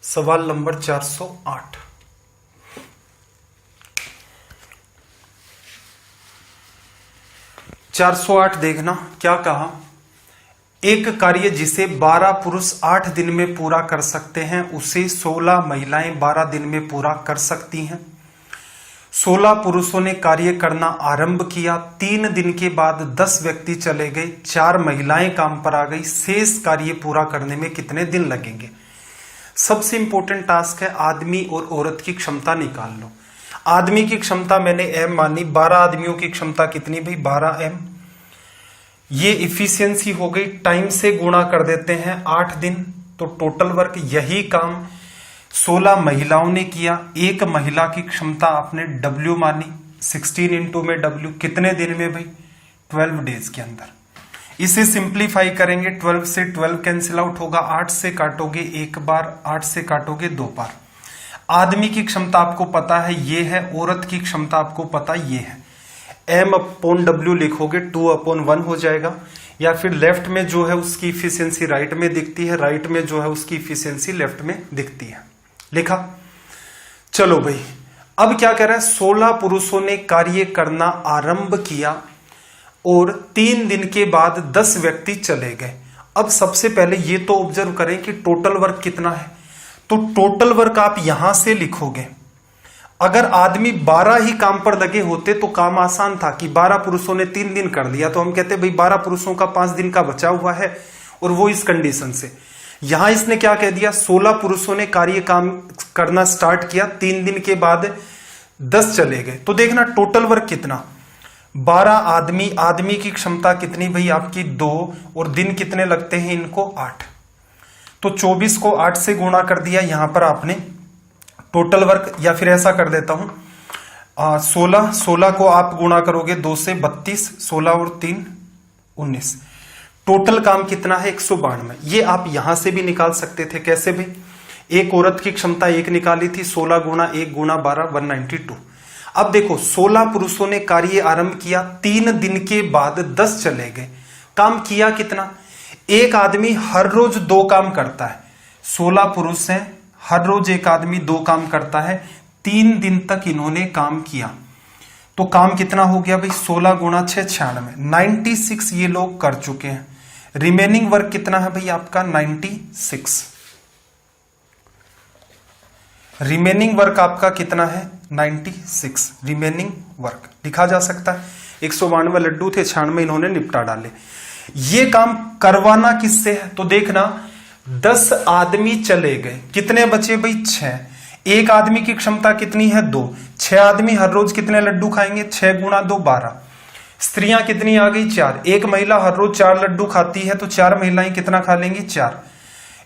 Speaker 1: सवाल नंबर 408। देखना क्या कहा। एक कार्य जिसे 12 पुरुष 8 दिन में पूरा कर सकते हैं उसे 16 महिलाएं 12 दिन में पूरा कर सकती हैं। 16 पुरुषों ने कार्य करना आरंभ किया, 3 दिन के बाद 10 व्यक्ति चले गए, 4 महिलाएं काम पर आ गई। शेष कार्य पूरा करने में कितने दिन लगेंगे? सबसे इंपॉर्टेंट टास्क है आदमी और औरत की क्षमता निकाल लो। आदमी की क्षमता मैंने m मानी, 12 आदमियों की क्षमता कितनी भाई? 12m। ये इफिशियंसी हो गई, टाइम से गुणा कर देते हैं 8 दिन, तो टोटल वर्क यही काम 16 महिलाओं ने किया। एक महिला की क्षमता आपने W मानी, 16 इंटू में W, कितने दिन में भाई? 12 डेज के अंदर। इसे सिंप्लीफाई करेंगे, 12 से 12 कैंसिल आउट होगा, 8 से काटोगे 1 बार, 8 से काटोगे 2 बार। आदमी की क्षमता आपको पता है ये है, औरत की क्षमता आपको पता ये है। m/W लिखोगे 2/1 हो जाएगा, या फिर लेफ्ट में जो है उसकी इफिशियंसी राइट में दिखती है, राइट में जो है उसकी इफिशियंसी लेफ्ट में दिखती है। लिखा? चलो भाई, अब क्या कह रहा है? 16 पुरुषों ने कार्य करना आरंभ किया और 3 दिन के बाद 10 व्यक्ति चले गए। अब सबसे पहले ये तो ऑब्जर्व करें कि टोटल वर्क कितना है, तो टोटल वर्क आप यहां से लिखोगे। अगर आदमी 12 ही काम पर लगे होते तो काम आसान था कि 12 पुरुषों ने 3 दिन कर दिया, तो हम कहते भाई 12 पुरुषों का 5 दिन का बचा हुआ है, और वो इस कंडीशन से। यहां इसने क्या कह दिया? 16 पुरुषों ने कार्य काम करना स्टार्ट किया, 3 दिन के बाद 10 चले गए। तो देखना टोटल वर्क कितना? 12 आदमी की क्षमता कितनी भाई आपकी? 2, और दिन कितने लगते हैं इनको? 8। तो 24 को 8 से गुणा कर दिया यहां पर आपने टोटल वर्क, या फिर ऐसा कर देता हूं 16 को आप गुणा करोगे 2 से 32, 16 और 3 19। टोटल काम कितना है? 192। ये आप यहां से भी निकाल सकते थे। कैसे भाई? एक औरत की क्षमता 1 निकाली थी, 16 गुणा 1 गुणा 12 192। अब देखो 16 पुरुषों ने कार्य आरंभ किया, 3 दिन के बाद 10 चले गए। काम किया कितना? एक आदमी हर रोज 2 काम करता है, 16 पुरुष हैं, हर रोज एक आदमी 2 काम करता है, 3 दिन तक इन्होंने काम किया, तो काम कितना हो गया भाई? 16 गुणा 6 96, 96 ये लोग कर चुके हैं। रिमेनिंग वर्क कितना है भाई आपका? 96। रिमेनिंग वर्क आपका कितना है? 96 रिमेनिंग वर्क लिखा जा सकता है। 192 लड्डू थे, 96 इन्होंने निपटा डाले। ये काम करवाना किससे है? तो देखना 10 आदमी चले गए, कितने बचे भाई? 6। एक आदमी की क्षमता कितनी है? 2। 6 आदमी हर रोज कितने लड्डू खाएंगे? 6 गुणा 2 12। स्त्रियां कितनी आ गई? 4। एक महिला हर रोज 4 लड्डू खाती है, तो 4 महिलाएं कितना खा लेंगी? 4।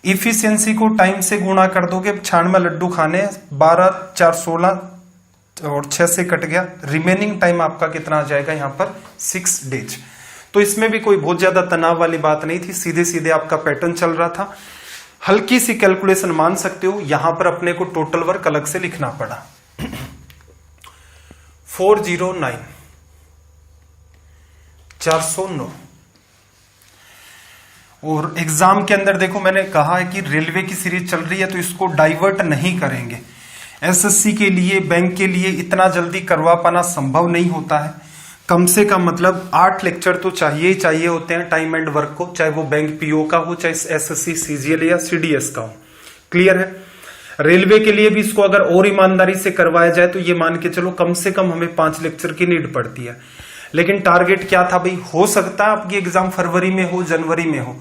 Speaker 1: इफिशियंसी को टाइम से गुणा कर दोगे, 96 लड्डू खाने, 12 4 16 और 6 से कट गया। रिमेनिंग टाइम आपका कितना आ जाएगा यहाँ पर? 6 डेज। तो इसमें भी कोई बहुत ज्यादा तनाव वाली बात नहीं थी, सीधे सीधे आपका पैटर्न चल रहा था। हल्की सी कैलकुलेशन मान सकते हो, यहां पर अपने को टोटल वर्क अलग से लिखना पड़ा। 409 409। और एग्जाम के अंदर देखो मैंने कहा है कि रेलवे की सीरीज चल रही है तो इसको डाइवर्ट नहीं करेंगे। एसएससी के लिए, बैंक के लिए इतना जल्दी करवा पाना संभव नहीं होता है। कम से कम मतलब 8 लेक्चर तो चाहिए ही चाहिए होते हैं टाइम एंड वर्क को, चाहे वो बैंक पीओ का हो, चाहे एसएससी सीजीएल या सीडीएस का हो। क्लियर है? रेलवे के लिए भी इसको अगर और ईमानदारी से करवाया जाए तो ये मान के चलो कम से कम हमें 5 लेक्चर की नीड पड़ती है। लेकिन टारगेट क्या था भाई? हो सकता है आपकी एग्जाम फरवरी में हो, जनवरी में हो,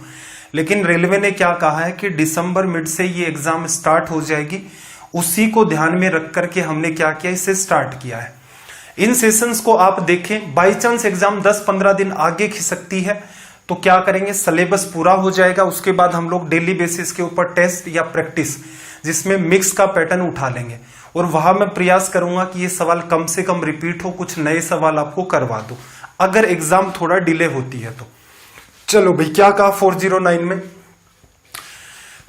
Speaker 1: लेकिन रेलवे ने क्या कहा है कि दिसंबर मिड से ये एग्जाम स्टार्ट हो जाएगी। उसी को ध्यान में रख करके हमने क्या किया, इसे स्टार्ट किया है। इन सेशंस को आप देखें, बाई चांस एग्जाम 10-15 दिन आगे खिसकती है तो क्या करेंगे, सिलेबस पूरा हो जाएगा, उसके बाद हम लोग डेली बेसिस के ऊपर टेस्ट या प्रैक्टिस जिसमें मिक्स का पैटर्न उठा लेंगे और वहां मैं प्रयास करूंगा कि ये सवाल कम से कम रिपीट हो, कुछ नए सवाल आपको करवा दो अगर एग्जाम थोड़ा डिले होती है तो। चलो भाई, क्या कहा 409 में?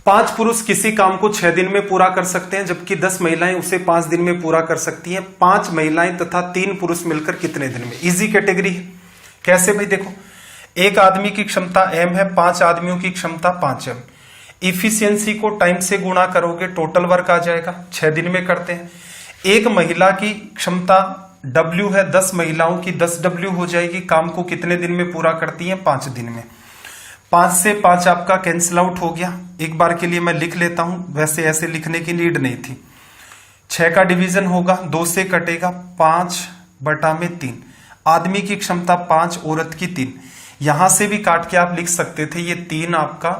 Speaker 1: 5 पुरुष किसी काम को 6 दिन में पूरा कर सकते हैं, जबकि 10 महिलाएं उसे 5 दिन में पूरा कर सकती हैं। 5 महिलाएं तथा 3 पुरुष मिलकर कितने दिन में? इजी कैटेगरी है। कैसे भाई? देखो, एक आदमी की क्षमता m है, 5 आदमियों की क्षमता 5m। इफिशियंसी को टाइम से गुणा करोगे, टोटल वर्क आ जाएगा। 6 दिन में करते हैं। एक महिला की क्षमता W है, 10 महिलाओं की 10W हो जाएगी। काम को कितने दिन में पूरा करती हैं? 5 दिन में। 5 से 5 आपका कैंसिल आउट हो गया। एक बार के लिए मैं लिख लेता हूं, वैसे ऐसे लिखने की नीड नहीं थी। 6 का डिवीजन होगा, 2 से कटेगा, 5/3। आदमी की क्षमता 5, औरत की 3। यहां से भी काट के आप लिख सकते थे, ये 3 आपका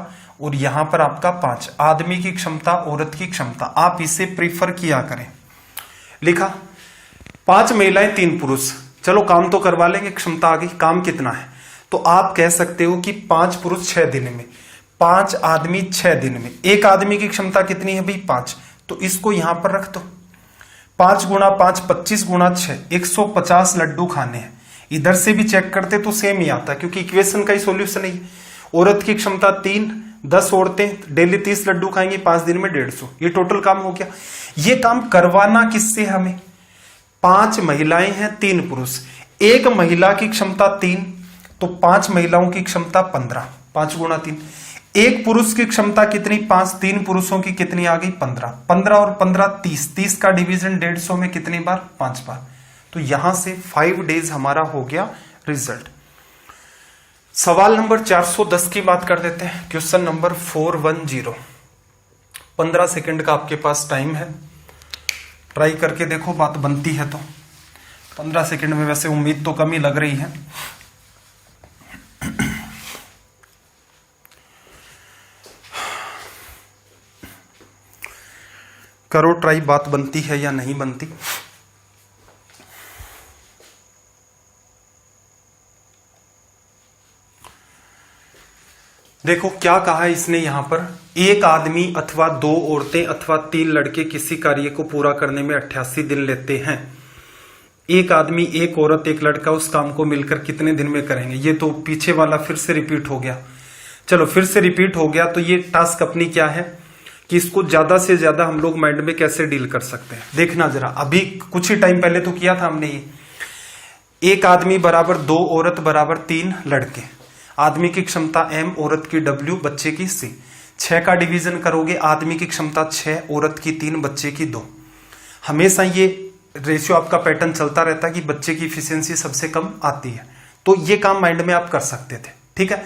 Speaker 1: और यहां पर आपका 5। आदमी की क्षमता, औरत की क्षमता, आप इसे प्रीफर किया करें। लिखा 5 महिलाएं 3 पुरुष। चलो काम तो करवा लेंगे, क्षमता आ गई। काम कितना है? तो आप कह सकते हो कि 5 पुरुष 6 दिन में, 5 आदमी 6 दिन में। एक आदमी की क्षमता कितनी है भाई? 5। तो इसको यहां पर रख दो। 5 गुणा 5 25 गुणा 6 150 लड्डू खाने हैं। इधर से भी चेक करते तो सेम ही आता, क्योंकि इक्वेशन का ही सॉल्यूशन है। औरत की क्षमता 3, 10 औरतें डेली 30 लड्डू खाएंगी, 5 दिन में 150। ये टोटल काम हो गया। ये काम करवाना किससे हमें? 5 महिलाएं हैं, 3 पुरुष। एक महिला की क्षमता 3, तो 5 महिलाओं की क्षमता 15, 5 गुणा 3। एक पुरुष की क्षमता कितनी? 5। 3 पुरुषों की कितनी आ गई? 15। 15 और 15 30। 30 का डिवीजन 150 में कितनी बार? 5 बार। तो यहां से 5 डेज हमारा हो गया रिजल्ट। सवाल नंबर 410 की बात कर देते हैं। Question number 410। 15 सेकंड का आपके पास टाइम है, ट्राई करके देखो, बात बनती है तो। 15 सेकंड में वैसे उम्मीद तो कम ही लग रही है। करो ट्राई, बात बनती है या नहीं बनती। देखो क्या कहा है इसने यहां पर, एक आदमी अथवा 2 औरतें अथवा 3 लड़के किसी कार्य को पूरा करने में 88 दिन लेते हैं। एक आदमी, एक औरत, एक लड़का उस काम को मिलकर कितने दिन में करेंगे? ये तो पीछे वाला फिर से रिपीट हो गया। चलो फिर से रिपीट हो गया, तो ये टास्क अपनी क्या है कि इसको ज्यादा से ज्यादा हम लोग माइंड में कैसे डील कर सकते हैं। देखना जरा, अभी कुछ ही टाइम पहले तो किया था हमने ये, एक आदमी बराबर 2 औरत बराबर 3 लड़के, आदमी की क्षमता m, औरत की w, बच्चे की c। 6 का डिवीजन करोगे, आदमी की क्षमता 6, औरत की 3, बच्चे की 2। हमेशा ये रेशियो आपका पैटर्न चलता रहता है कि बच्चे की इफिशियंसी सबसे कम आती है। तो ये काम माइंड में आप कर सकते थे, ठीक है।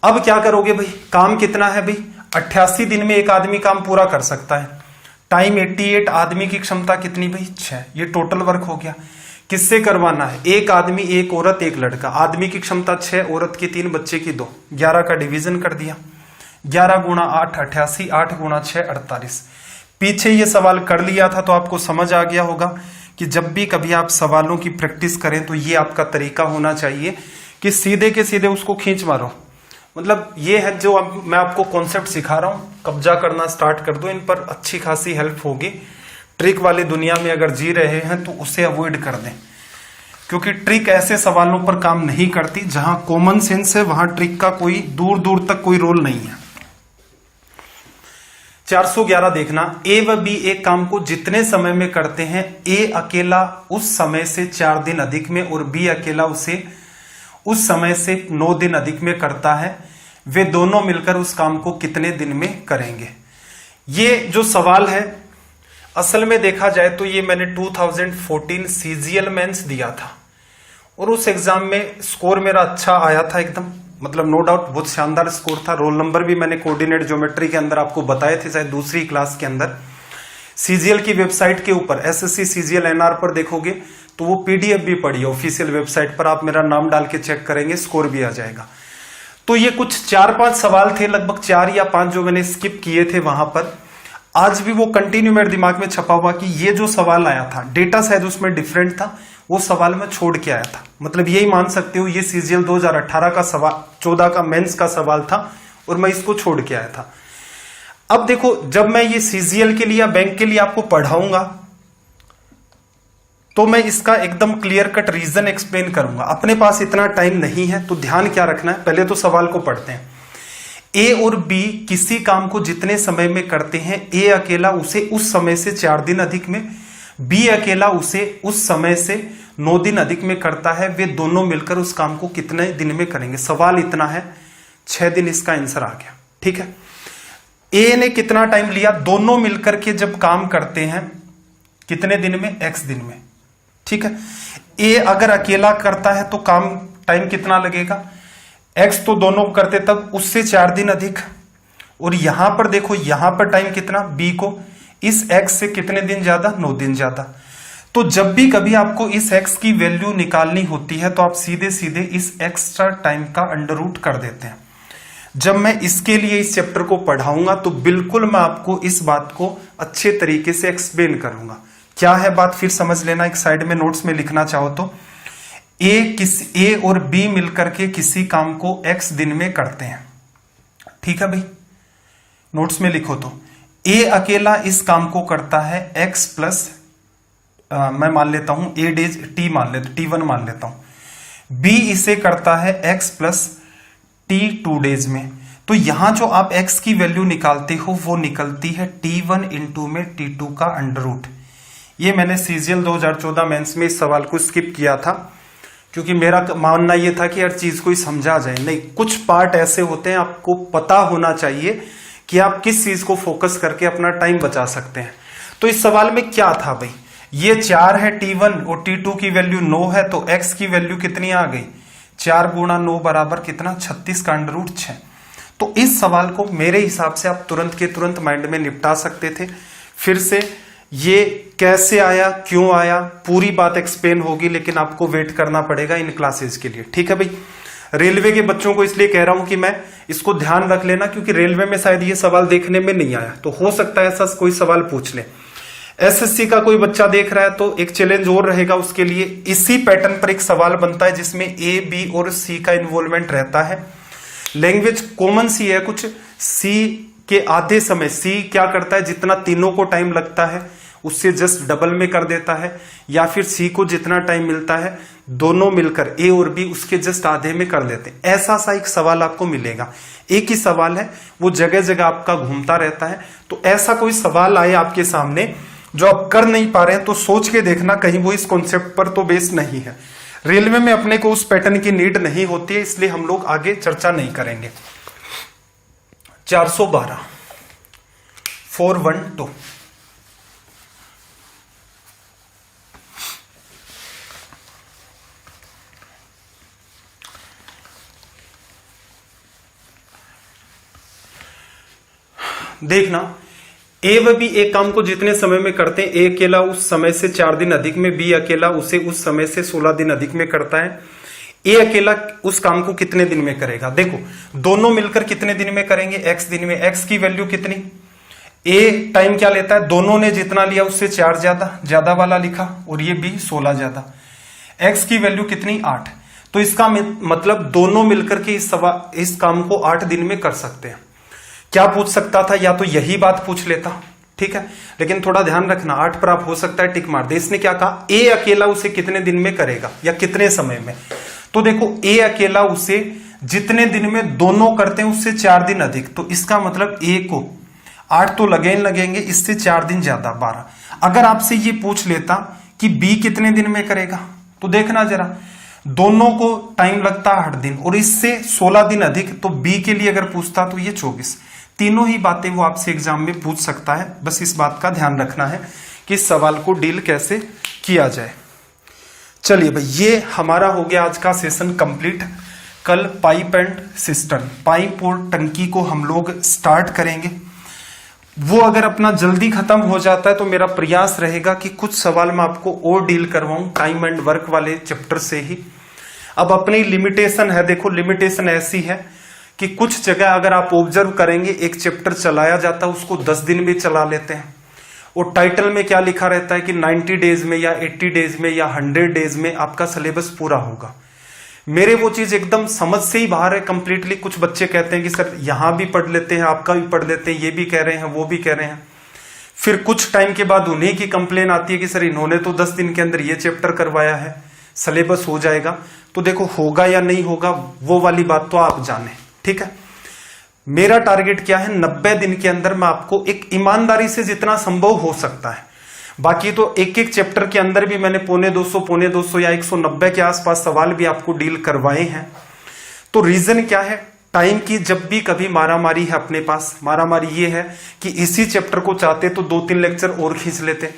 Speaker 1: अब क्या करोगे भाई, काम कितना है भाई, 88 दिन में एक आदमी काम पूरा कर सकता है, टाइम 88, आदमी की क्षमता कितनी भाई 6, ये टोटल वर्क हो गया। किससे करवाना है, एक आदमी, एक औरत, एक लड़का, आदमी की क्षमता 6, औरत की 3, बच्चे की 2। 11 का डिवीजन कर दिया, 11 गुणा 8 88, 8 गुणा 6 48। पीछे ये सवाल कर लिया था तो आपको समझ आ गया होगा कि जब भी कभी आप सवालों की प्रैक्टिस करें तो ये आपका तरीका होना चाहिए कि सीधे के सीधे उसको खींच मारो। मतलब ये है जो मैं आपको कॉन्सेप्ट सिखा रहा हूं, कब्जा करना स्टार्ट कर दो, इन पर अच्छी खासी हेल्प होगी। ट्रिक वाली दुनिया में अगर जी रहे हैं तो उसे अवॉइड कर दें, क्योंकि ट्रिक ऐसे सवालों पर काम नहीं करती जहां कॉमन सेंस है, वहां ट्रिक का कोई दूर दूर तक कोई रोल नहीं है। 411 देखना, ए व बी एक काम को जितने समय में करते हैं, ए अकेला उस समय से 4 दिन अधिक में और बी अकेला उसे उस समय से 9 दिन अधिक में करता है, वे दोनों मिलकर उस काम को कितने दिन में करेंगे। ये जो सवाल है असल में देखा जाए तो ये मैंने 2014 सीजीएल मेंस दिया था और उस एग्जाम में स्कोर मेरा अच्छा आया था एकदम, मतलब नो डाउट बहुत शानदार स्कोर था। रोल नंबर भी मैंने कोऑर्डिनेट ज्योमेट्री के अंदर आपको बताए थे शायद दूसरी क्लास के अंदर। सीजीएल की वेबसाइट के ऊपर एसएससी सीजीएल एनआर पर देखोगे तो वो पीडीएफ भी पड़ी है ऑफिशियल वेबसाइट पर, आप मेरा नाम डाल के चेक करेंगे, स्कोर भी आ जाएगा। तो ये कुछ 4-5 सवाल थे, लगभग 4 या 5 जो मैंने स्किप किए थे वहां पर। आज भी वो कंटिन्यू मेरे दिमाग में छपा हुआ कि ये जो सवाल आया था, डेटा शायद उसमें डिफरेंट था, वो सवाल मैं छोड़ के आया था। मतलब यही मान सकते हो ये सीजीएल 2018 का सवाल, 14 का मेंस का सवाल था और मैं इसको छोड़ के आया था। अब देखो, जब मैं ये सीजीएल के लिए या बैंक के लिए आपको पढ़ाऊंगा तो मैं इसका एकदम क्लियर कट रीजन एक्सप्लेन करूंगा। अपने पास इतना टाइम नहीं है, तो ध्यान क्या रखना है, पहले तो सवाल को पढ़ते हैं। ए और बी किसी काम को जितने समय में करते हैं, ए अकेला उसे उस समय से 4 दिन अधिक में, बी अकेला उसे उस समय से 9 दिन अधिक में करता है, वे दोनों मिलकर उस काम को कितने दिन में करेंगे। सवाल इतना है, 6 दिन इसका आंसर आ गया, ठीक है। ए ने कितना टाइम लिया, दोनों मिलकर के जब काम करते हैं कितने दिन में, x दिन में, ठीक है। ए अगर अकेला करता है तो काम टाइम कितना लगेगा, x तो दोनों करते तब उससे 4 दिन अधिक, और यहां पर देखो यहां पर टाइम कितना, b को इस x से कितने दिन ज्यादा, 9 दिन ज्यादा। तो जब भी कभी आपको इस x की वैल्यू निकालनी होती है तो आप सीधे सीधे इस एक्स्ट्रा टाइम का अंडर रूट कर देते हैं। जब मैं इसके लिए इस चैप्टर को पढ़ाऊंगा तो बिल्कुल मैं आपको इस बात को अच्छे तरीके से एक्सप्लेन करूंगा। क्या है बात फिर समझ लेना, एक साइड में नोट्स में लिखना चाहो तो, ए और बी मिलकर के किसी काम को x दिन में करते हैं, ठीक है भाई, नोट्स में लिखो तो। ए अकेला इस काम को करता है x प्लस मैं मान लेता हूं ए डेज टी मान लेता, t1 मान लेता हूं। बी इसे करता है x प्लस t 2 डेज में। तो यहां जो आप x की वैल्यू निकालते हो वो निकलती है t1 इंटू में t2 का अंडर रूट। ये मैंने सीजीएल 2014 मेंस में इस सवाल को स्किप किया था क्योंकि मेरा मानना यह था कि हर चीज को ही समझा जाए। नहीं, कुछ पार्ट ऐसे होते हैं आपको पता होना चाहिए कि आप किस चीज को फोकस करके अपना टाइम बचा सकते हैं। तो इस सवाल में क्या था भाई, ये 4 है t1 और t2 की वैल्यू 9 है, तो x की वैल्यू कितनी आ गई, 4 गुणा 9 बराबर कितना, 36 का अंडर रूट 6। तो इस सवाल को मेरे हिसाब से आप तुरंत के तुरंत माइंड में निपटा सकते थे। फिर से ये कैसे आया, क्यों आया, पूरी बात एक्सप्लेन होगी, लेकिन आपको वेट करना पड़ेगा इन क्लासेस के लिए, ठीक है भाई। रेलवे के बच्चों को इसलिए कह रहा हूं कि मैं इसको ध्यान रख लेना, क्योंकि रेलवे में शायद ये सवाल देखने में नहीं आया, तो हो सकता है ऐसा कोई सवाल पूछ ले। एसएससी का कोई बच्चा देख रहा है तो एक चैलेंज और रहेगा उसके लिए, इसी पैटर्न पर एक सवाल बनता है जिसमें ए, बी और सी का इन्वॉल्वमेंट रहता है। लैंग्वेज कॉमन सी है कुछ, सी के आधे समय सी क्या करता है, जितना तीनों को टाइम लगता है उससे जस्ट डबल में कर देता है, या फिर सी को जितना टाइम मिलता है दोनों मिलकर ए और बी उसके जस्ट आधे में कर देते हैं। ऐसा सा एक सवाल आपको मिलेगा। एक ही सवाल है, वो जगह जगह आपका घूमता रहता है। तो ऐसा कोई सवाल आए आपके सामने जो आप कर नहीं पा रहे हैं तो सोच के देखना कहीं वो इस कॉन्सेप्ट पर तो बेस्ड नहीं है। रेलवे में अपने को उस पैटर्न की नीड नहीं होती है, इसलिए हम लोग आगे चर्चा नहीं करेंगे। 412 412 देखना, ए व बी एक काम को जितने समय में करते हैं, ए अकेला उस समय से 4 दिन अधिक में, बी अकेला उसे उस समय से 16 दिन अधिक में करता है। ए अकेला उस काम को कितने दिन में करेगा? देखो दोनों मिलकर कितने दिन में करेंगे? एक्स दिन में। एक्स की वैल्यू कितनी? ए टाइम क्या लेता है? दोनों ने जितना लिया उससे 4 ज्यादा वाला लिखा, और ये बी 16 ज्यादा। एक्स की वैल्यू कितनी? 8। तो इसका मतलब दोनों मिलकर के इस काम को 8 दिन में कर सकते हैं। क्या पूछ सकता था? या तो यही बात पूछ लेता, ठीक है, लेकिन थोड़ा ध्यान रखना 8 पर आप हो सकता है टिक मार दे। इसने क्या कहा? ए अकेला उसे कितने दिन में करेगा या कितने समय में। तो देखो ए अकेला उसे जितने दिन में दोनों करते हैं उससे 4 दिन अधिक, तो इसका मतलब ए को 8 तो लगेंगे, इससे 4 दिन ज्यादा 12। अगर आपसे ये पूछ लेता कि बी कितने दिन में करेगा, तो देखना जरा, दोनों को टाइम लगता है 8 दिन और इससे 16 दिन अधिक, तो बी के लिए अगर पूछता तो ये 24। तीनों ही बातें वो आपसे एग्जाम में पूछ सकता है, बस इस बात का ध्यान रखना है कि इस सवाल को डील कैसे किया जाए। चलिए भाई, ये हमारा हो गया आज का सेशन कंप्लीट। कल पाइप एंड सिस्टर्न, पाइप और टंकी को हम लोग स्टार्ट करेंगे। वो अगर अपना जल्दी खत्म हो जाता है तो मेरा प्रयास रहेगा कि कुछ सवाल मैं आपको और डील करवाऊं टाइम एंड वर्क वाले चैप्टर से ही। अब अपनी लिमिटेशन है, देखो लिमिटेशन ऐसी है कि कुछ जगह अगर आप ऑब्जर्व करेंगे एक चैप्टर चलाया जाता है उसको 10 दिन में चला लेते हैं, और टाइटल में क्या लिखा रहता है कि 90 डेज में या 80 डेज में या 100 डेज में आपका सिलेबस पूरा होगा। मेरे वो चीज एकदम समझ से ही बाहर है कंप्लीटली। कुछ बच्चे कहते हैं कि सर यहां भी पढ़ लेते हैं, आपका भी पढ़ लेते हैं, ये भी कह रहे हैं, वो भी कह रहे हैं। फिर कुछ टाइम के बाद उन्हीं की कंप्लेन आती है कि सर इन्होंने तो 10 दिन के अंदर ये चैप्टर करवाया है, सिलेबस हो जाएगा। तो देखो होगा या नहीं होगा वो वाली बात तो आप जाने, ठीक है। मेरा टारगेट क्या है, 90 दिन के अंदर मैं आपको एक ईमानदारी से जितना संभव हो सकता है, बाकी तो एक एक चैप्टर के अंदर भी मैंने 250 या 190 के आसपास सवाल भी आपको डील करवाए हैं। तो रीजन क्या है, टाइम की जब भी कभी मारामारी है अपने पास, मारामारी ये है कि इसी चैप्टर को चाहते तो 2-3 लेक्चर और खींच लेते,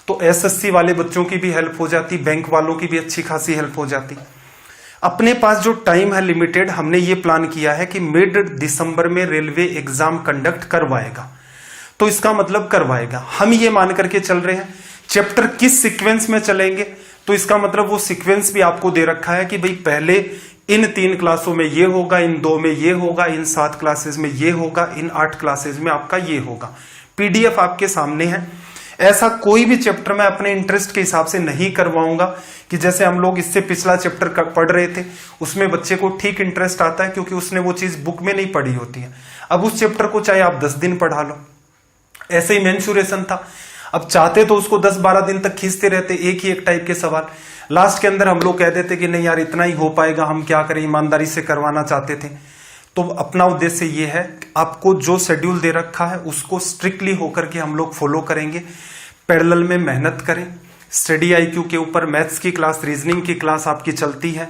Speaker 1: तो एसएससी वाले बच्चों की भी हेल्प हो जाती, बैंक वालों की भी अच्छी खासी हेल्प हो जाती। अपने पास जो टाइम है लिमिटेड, हमने ये प्लान किया है कि मिड दिसंबर में रेलवे एग्जाम कंडक्ट करवाएगा। तो इसका मतलब करवाएगा, हम ये मान करके चल रहे हैं। चैप्टर किस सीक्वेंस में चलेंगे, तो इसका मतलब वो सीक्वेंस भी आपको दे रखा है कि भाई पहले इन 3 क्लासों में ये होगा, इन 2 में ये होगा, इन 7 क्लासेस में ये होगा, इन 8 क्लासेस में आपका ये होगा। पीडीएफ आपके सामने है। ऐसा कोई भी चैप्टर मैं अपने इंटरेस्ट के हिसाब से नहीं करवाऊंगा कि जैसे हम लोग इससे पिछला चैप्टर पढ़ रहे थे उसमें बच्चे को ठीक इंटरेस्ट आता है क्योंकि उसने वो चीज बुक में नहीं पढ़ी होती है। अब उस चैप्टर को चाहे आप 10 दिन पढ़ा लो, ऐसे ही मेंसुरेशन था, अब चाहते तो उसको 10-12 दिन तक खींचते रहते, एक ही एक टाइप के सवाल। लास्ट के अंदर हम लोग कह देते कि नहीं यार इतना ही हो पाएगा, हम क्या करें, ईमानदारी से करवाना चाहते थे। तो अपना उद्देश्य ये है, आपको जो शेड्यूल दे रखा है उसको स्ट्रिक्टली होकर के हम लोग फॉलो करेंगे। पैरेलल में मेहनत करें, स्टडी आईक्यू के ऊपर मैथ्स की क्लास, रीजनिंग की क्लास आपकी चलती है,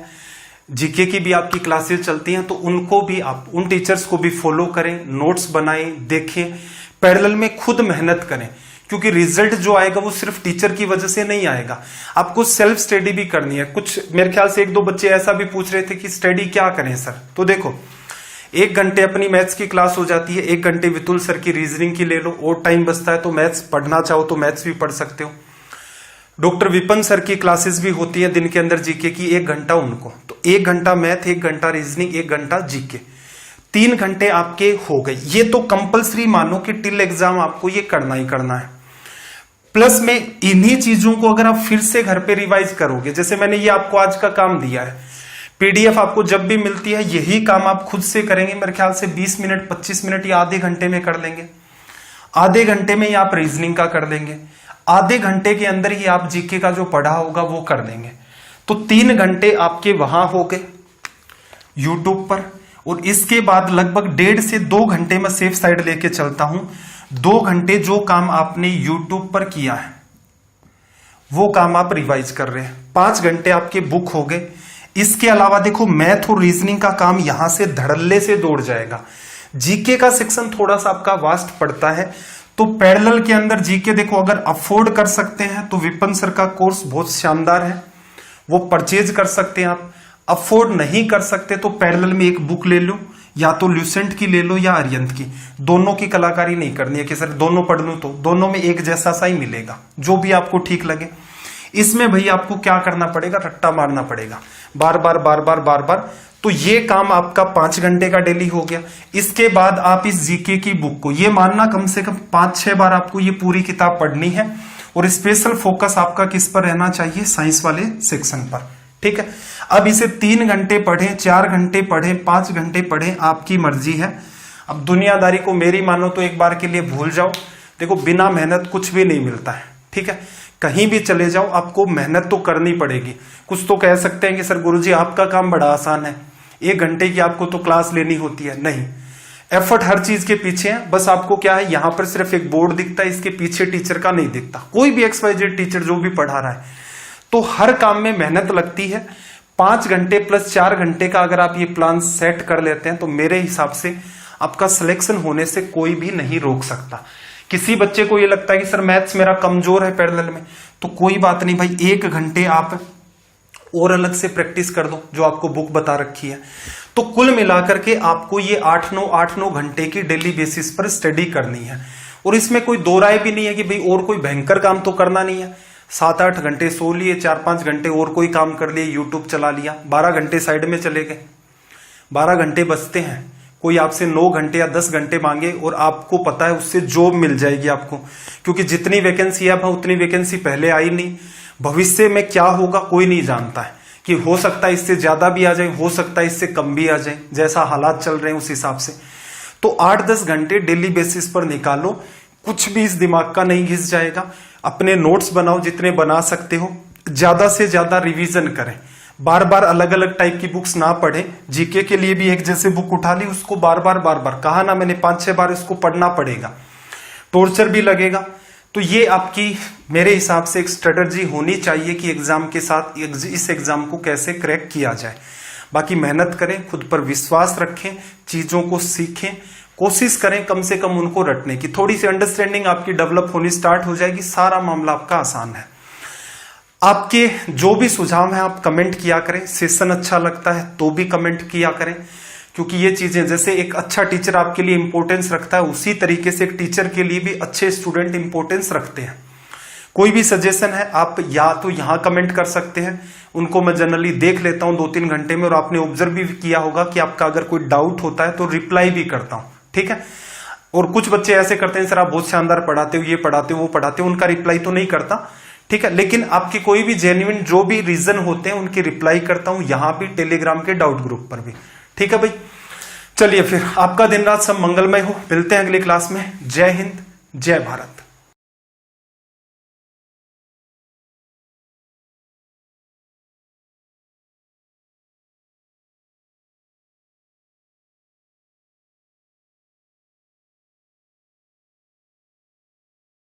Speaker 1: जीके की भी आपकी क्लासेस चलती हैं, तो उनको भी आप उन टीचर्स को भी फॉलो करें, नोट्स बनाएं, देखें, पैरेलल में खुद मेहनत करें, क्योंकि रिजल्ट जो आएगा वो सिर्फ टीचर की वजह से नहीं आएगा, आपको सेल्फ स्टडी भी करनी है। कुछ मेरे ख्याल से 1-2 बच्चे ऐसा भी पूछ रहे थे कि स्टडी क्या करें सर, तो देखो 1 घंटे अपनी मैथ्स की क्लास हो जाती है, 1 घंटे वितुल सर की रीजनिंग की ले लो, और टाइम बचता है तो मैथ्स पढ़ना चाहो तो मैथ्स भी पढ़ सकते हो। डॉक्टर विपिन सर की क्लासेस भी होती है दिन के अंदर जीके की, 1 घंटा उनको, तो 1 घंटा मैथ, 1 घंटा रीजनिंग, 1 घंटा जीके, 3 घंटे आपके हो गए। ये तो कंपलसरी मानो कि टिल एग्जाम आपको ये करना ही करना है। प्लस में इन्हीं चीजों को अगर आप फिर से घर पे रिवाइज करोगे, जैसे मैंने ये आपको आज का काम दिया है, पीडीएफ आपको जब भी मिलती है यही काम आप खुद से करेंगे, मेरे ख्याल से 20 मिनट 25 मिनट या आधे घंटे में कर लेंगे। आधे घंटे में ही आप रीजनिंग का कर लेंगे, आधे घंटे के अंदर ही आप जीके का जो पढ़ा होगा वो कर लेंगे। तो 3 घंटे आपके वहां हो गए यूट्यूब पर, और इसके बाद लगभग 1.5 से 2 घंटे में सेफ साइड लेके चलता हूं। 2 घंटे जो काम आपने यूट्यूब पर किया है वो काम आप रिवाइज कर रहे हैं। 5 घंटे आपके बुक हो गए। इसके अलावा देखो मैथ और रीजनिंग का काम यहां से धड़ल्ले से दौड़ जाएगा। जीके का सेक्शन थोड़ा सा आपका वास्ट पड़ता है, तो पैरेलल के अंदर जीके देखो अगर अफोर्ड कर सकते हैं तो विपिन सर का कोर्स बहुत शानदार है, वो परचेज कर सकते हैं आप। अफोर्ड नहीं कर सकते तो पैरेलल में एक बुक ले लो, या तो ल्यूसेंट की ले लो या अरिहंत की। दोनों की कलाकारी नहीं करनी है कि सर दोनों पढ़ लूं, तो दोनों में एक जैसा सा ही मिलेगा, जो भी आपको ठीक लगे। इसमें भैया आपको क्या करना पड़ेगा, रट्टा मारना पड़ेगा बार बार बार बार बार बार। तो ये काम आपका 5 घंटे का डेली हो गया। इसके बाद आप इस जीके की बुक को ये मानना कम से कम 5-6 बार आपको ये पूरी किताब पढ़नी है, और स्पेशल फोकस आपका किस पर रहना चाहिए, साइंस वाले सेक्शन पर। ठीक है, अब इसे 3 घंटे पढ़ें, 4 घंटे पढ़ें, 5 घंटे पढ़ें, आपकी मर्जी है। अब दुनियादारी को मेरी मानो तो एक बार के लिए भूल जाओ। देखो बिना मेहनत कुछ भी नहीं मिलता है। ठीक है, कहीं भी चले जाओ आपको मेहनत तो करनी पड़ेगी। कुछ तो कह सकते हैं कि सर गुरुजी आपका काम बड़ा आसान है, 1 घंटे की आपको तो क्लास लेनी होती है। नहीं, एफर्ट हर चीज के पीछे है। बस आपको क्या है, यहां पर सिर्फ एक बोर्ड दिखता है, इसके पीछे टीचर का नहीं दिखता। कोई भी XYZ टीचर जो भी पढ़ा रहा है, तो हर काम में मेहनत लगती है। 5 घंटे प्लस 4 घंटे का अगर आप ये प्लान सेट कर लेते हैं तो मेरे हिसाब से आपका सिलेक्शन होने से कोई भी नहीं रोक सकता। किसी बच्चे को ये लगता है कि सर मैथ्स मेरा कमजोर है पैरेलल में, तो कोई बात नहीं भाई, 1 घंटे आप और अलग से प्रैक्टिस कर दो जो आपको बुक बता रखी है। तो कुल मिलाकर के आपको ये 8-9 घंटे की डेली बेसिस पर स्टडी करनी है। और इसमें कोई दो राय भी नहीं है कि भाई और कोई भयंकर काम तो करना नहीं है। 7-8 घंटे सो लिए, 4-5 घंटे और कोई काम कर लिए, यूट्यूब चला लिया, 12 घंटे साइड में चले गए, 12 घंटे बचते हैं। कोई आपसे 9 घंटे या 10 घंटे मांगे और आपको पता है उससे जॉब मिल जाएगी आपको, क्योंकि जितनी वैकेंसी है उतनी वैकेंसी पहले आई नहीं। भविष्य में क्या होगा कोई नहीं जानता है, कि हो सकता है इससे ज्यादा भी आ जाए, हो सकता है इससे कम भी आ जाए, जैसा हालात चल रहे हैं उस हिसाब से। तो 8-10 घंटे डेली बेसिस पर निकालो, कुछ भी इस दिमाग का नहीं घिस जाएगा। अपने नोट्स बनाओ जितने बना सकते हो, ज्यादा से ज्यादा रिवीजन करें, बार बार अलग अलग टाइप की बुक्स ना पढ़ें। जीके के लिए भी एक जैसे बुक उठा ली, उसको बार बार कहा ना मैंने 5-6 बार इसको पढ़ना पड़ेगा, टॉर्चर भी लगेगा। तो ये आपकी मेरे हिसाब से एक स्ट्रेटजी होनी चाहिए कि एग्जाम के साथ इस एग्जाम को कैसे क्रैक किया जाए। बाकी मेहनत करें, खुद पर विश्वास रखें, चीजों को सीखें, कोशिश करें कम से कम उनको रटने की। थोड़ी सी अंडरस्टैंडिंग आपकी डेवलप होनी स्टार्ट हो जाएगी, सारा मामला आपका आसान है। आपके जो भी सुझाव हैं आप कमेंट किया करें। सेशन अच्छा लगता है तो भी कमेंट किया करें, क्योंकि ये चीजें जैसे एक अच्छा टीचर आपके लिए इंपॉर्टेंस रखता है, उसी तरीके से एक टीचर के लिए भी अच्छे स्टूडेंट इंपॉर्टेंस रखते हैं। कोई भी सजेशन है आप या तो यहां कमेंट कर सकते हैं, उनको मैं जनरली देख लेता हूं 2-3 घंटे में, और आपने ऑब्जर्व भी किया होगा कि आपका अगर कोई डाउट होता है तो रिप्लाई भी करता हूं। ठीक है, और कुछ बच्चे ऐसे करते हैं सर आप बहुत शानदार पढ़ाते हो, ये पढ़ाते हो वो पढ़ाते हो, उनका रिप्लाई तो नहीं करता। ठीक है, लेकिन आपके कोई भी जेन्युइन जो भी रीजन होते हैं उनकी रिप्लाई करता हूं, यहां भी टेलीग्राम के डाउट ग्रुप पर भी। ठीक है भाई, चलिए फिर आपका दिन रात सब मंगलमय हो। मिलते हैं अगली क्लास में। जय हिंद, जय भारत।